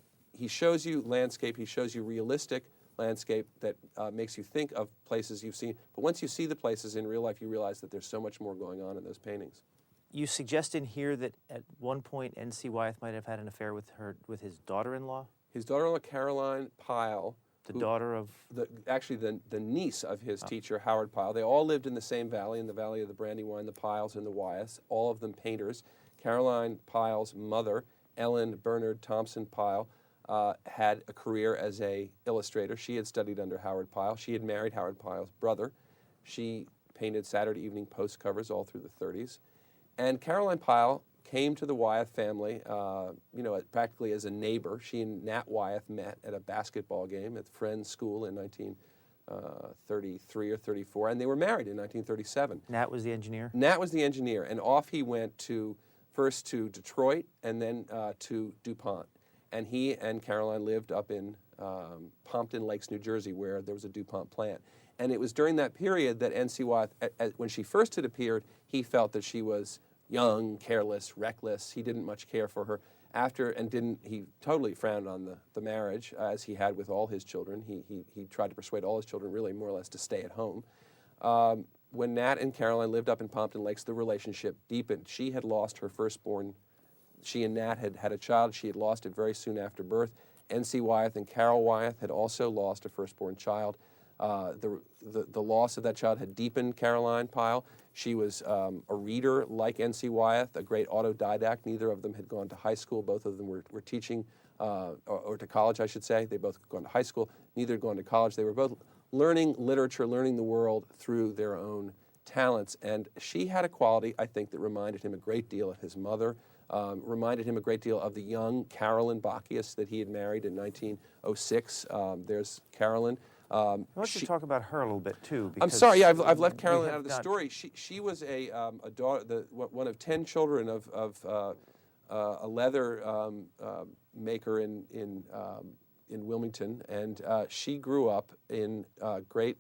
shows you landscape, he shows you realistic landscape that makes you think of places you've seen. But once you see the places in real life, you realize that there's so much more going on in those paintings. You suggest in here that at one point N.C. Wyeth might have had an affair with his daughter-in-law? His daughter-in-law, Caroline Pyle, daughter of? Actually, the niece of his teacher, Howard Pyle. They all lived in the same valley, in the valley of the Brandywine, the Pyles and the Wyeths, all of them painters. Caroline Pyle's mother, Ellen Bernard Thompson Pyle, had a career as an illustrator. She had studied under Howard Pyle. She had married Howard Pyle's brother. She painted Saturday Evening Post covers all through the 30s. And Caroline Pyle came to the Wyeth family, practically as a neighbor. She and Nat Wyeth met at a basketball game at Friends School in 1933 or 34, and they were married in 1937. Nat was the engineer? Nat was the engineer, and off he went first to Detroit and then to DuPont. And he and Caroline lived up in Pompton Lakes, New Jersey, where there was a DuPont plant. And it was during that period that N.C. Wyeth, when she first had appeared, he felt that she was young, careless, reckless. He didn't much care for her. He totally frowned on the marriage, as he had with all his children. He tried to persuade all his children, really, more or less, to stay at home. When Nat and Caroline lived up in Pompton Lakes, the relationship deepened. She had lost her firstborn. She and Nat had a child. She had lost it very soon after birth. N.C. Wyeth and Carol Wyeth had also lost a firstborn child. The loss of that child had deepened Caroline Pyle. She was a reader like N.C. Wyeth, a great autodidact. Neither of them had gone to high school. Both of them were teaching, or to college, I should say. They both had gone to high school. Neither had gone to college. They were both learning literature, learning the world through their own talents. And she had a quality, I think, that reminded him a great deal of his mother, reminded him a great deal of the young Carolyn Bacchius that he had married in 1906. There's Carolyn. I want you to talk about her a little bit too. I'm sorry, yeah, I've left Carolyn out of the story. She was a daughter, one of 10 children of a leather maker in Wilmington, and she grew up in great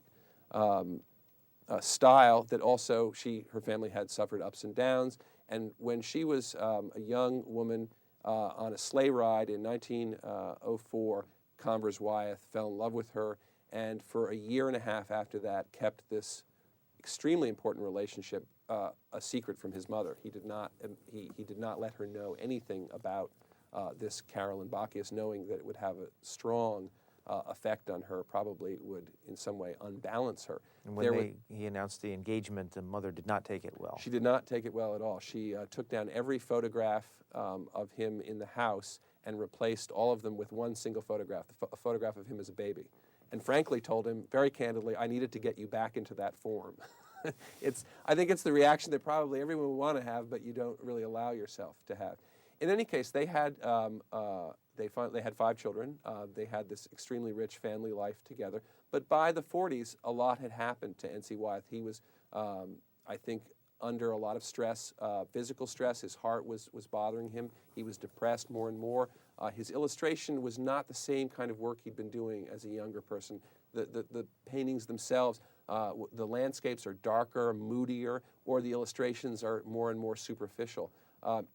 style. That also her family had suffered ups and downs. And when she was a young woman on a sleigh ride in 1904, Convers Wyeth fell in love with her. And for a year and a half after that, kept this extremely important relationship a secret from his mother. He did not let her know anything about this Carolyn Bacchius, knowing that it would have a strong effect on her, probably would in some way unbalance her. And when he announced the engagement, the mother did not take it well. She did not take it well at all. She took down every photograph of him in the house and replaced all of them with one single photograph, a photograph of him as a baby. And frankly told him very candidly, I needed to get you back into that form. I think it's the reaction that probably everyone would want to have, but you don't really allow yourself to have. In any case, they had 5 children. They had this extremely rich family life together. But by the 40s, a lot had happened to N.C. Wyeth. He was, I think, under a lot of stress, physical stress. His heart was bothering him. He was depressed more and more. His illustration was not the same kind of work he'd been doing as a younger person. The paintings themselves, the landscapes are darker, moodier, or the illustrations are more and more superficial.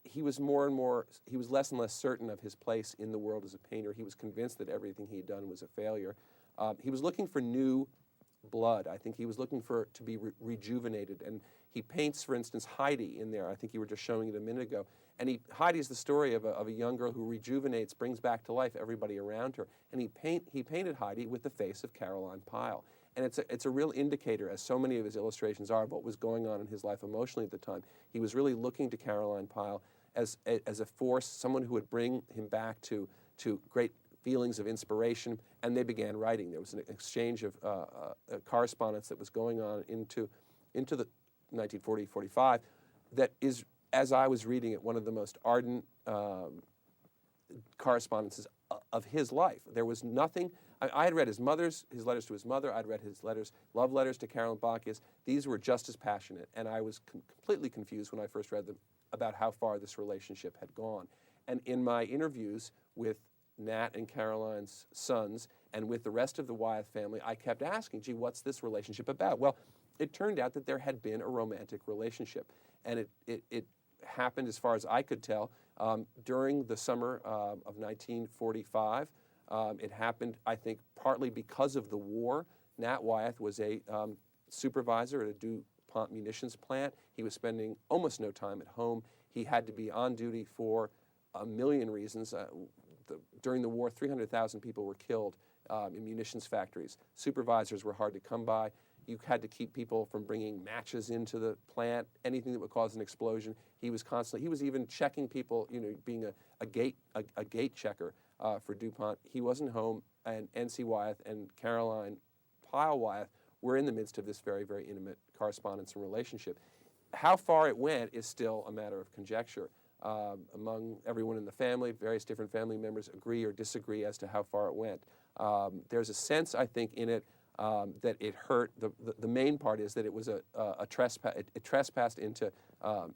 He was less and less certain of his place in the world as a painter. He was convinced that everything he had done was a failure. He was looking for new blood. I think he was looking to be rejuvenated. And he paints, for instance, Heidi in there. I think you were just showing it a minute ago. And Heidi is the story of a young girl who rejuvenates, brings back to life everybody around her. And he painted Heidi with the face of Caroline Pyle. And it's a real indicator, as so many of his illustrations are, of what was going on in his life emotionally at the time. He was really looking to Caroline Pyle as a force, someone who would bring him back to great feelings of inspiration, and they began writing. There was an exchange of correspondence that was going on into the 1940-45 that is, as I was reading it, one of the most ardent correspondences of his life. There was nothing. I had read his letters to his mother. I'd read his love letters to Carolyn Bacchus. These were just as passionate, and I was completely confused when I first read them about how far this relationship had gone. And in my interviews with Nat and Caroline's sons and with the rest of the Wyeth family, I kept asking, gee, what's this relationship about? Well, it turned out that there had been a romantic relationship, and it happened, as far as I could tell, during the summer of 1945. It happened, I think, partly because of the war. Nat Wyeth was a supervisor at a DuPont munitions plant. He was spending almost no time at home. He had to be on duty for a million reasons. During the war, 300,000 people were killed in munitions factories. Supervisors were hard to come by. You had to keep people from bringing matches into the plant, anything that would cause an explosion. He was even checking people, being a gate checker for DuPont. He wasn't home, and N.C. Wyeth and Caroline Pyle Wyeth were in the midst of this very, very intimate correspondence and relationship. How far it went is still a matter of conjecture. Among everyone in the family, various different family members agree or disagree as to how far it went. There's a sense, I think, in it that it hurt. The main part is that it was a trespass. It trespassed into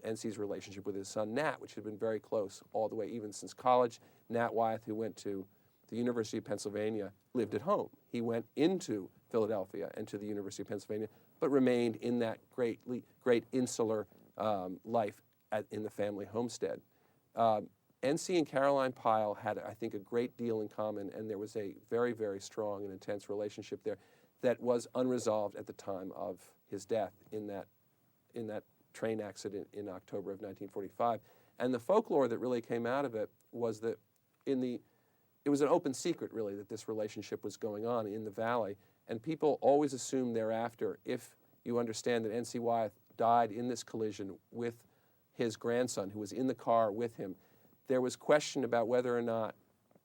N.C.'s relationship with his son Nat, which had been very close all the way, even since college. Nat Wyeth, who went to the University of Pennsylvania, lived at home. He went into Philadelphia and to the University of Pennsylvania, but remained in that great insular life in the family homestead. N.C. and Caroline Pyle had, I think, a great deal in common, and there was a very, very strong and intense relationship there that was unresolved at the time of his death in that train accident in October of 1945. And the folklore that really came out of it was that it was an open secret, really, that this relationship was going on in the valley, and people always assumed thereafter, if you understand that N.C. Wyeth died in this collision with his grandson, who was in the car with him, there was question about whether or not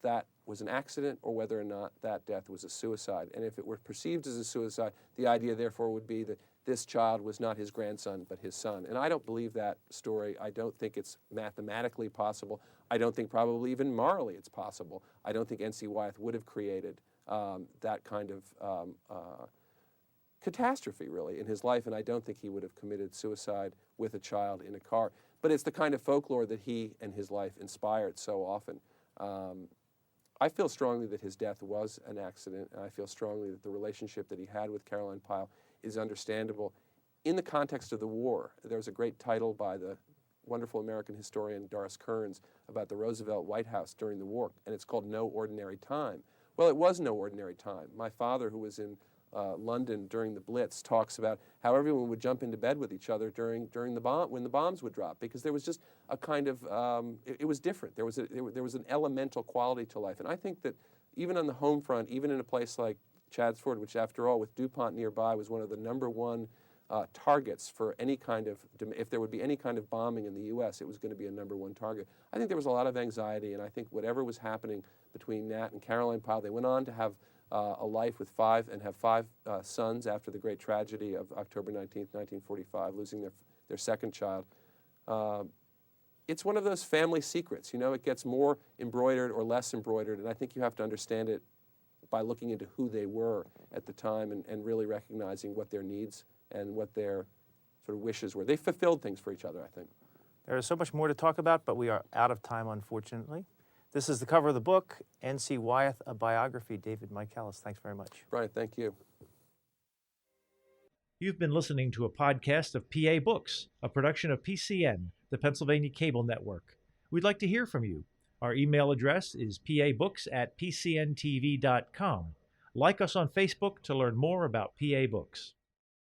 that was an accident or whether or not that death was a suicide. And if it were perceived as a suicide, the idea, therefore, would be that this child was not his grandson, but his son. And I don't believe that story. I don't think it's mathematically possible. I don't think probably even morally it's possible. I don't think N.C. Wyeth would have created that kind of catastrophe, really, in his life, and I don't think he would have committed suicide with a child in a car. But it's the kind of folklore that he and his life inspired so often. I feel strongly that his death was an accident, and I feel strongly that the relationship that he had with Caroline Pyle is understandable in the context of the war. There was a great title by the wonderful American historian Doris Kearns about the Roosevelt White House during the war, and it's called No Ordinary Time. Well, it was no ordinary time. My father, who was in London during the Blitz, talks about how everyone would jump into bed with each other during when the bombs would drop, because there was just a kind of it was different. There was an elemental quality to life, and I think that even on the home front, even in a place like Chadds Ford, which after all, with DuPont nearby, was one of the #1 targets for any kind of, if there would be any kind of bombing in the U.S., it was going to be a #1 target. I think there was a lot of anxiety, and I think whatever was happening between Nat and Caroline Pyle, they went on to have a life with five sons after the great tragedy of October 19th, 1945, losing their second child. It's one of those family secrets. It gets more embroidered or less embroidered, and I think you have to understand it by looking into who they were at the time and really recognizing what their needs and what their sort of wishes were. They fulfilled things for each other, I think. There is so much more to talk about, but we are out of time, unfortunately. This is the cover of the book, N.C. Wyeth, A Biography. David Michaelis, thanks very much. Brian, thank you. You've been listening to a podcast of PA Books, a production of PCN, the Pennsylvania Cable Network. We'd like to hear from you. Our email address is pabooks@pcntv.com. Like us on Facebook to learn more about PA Books.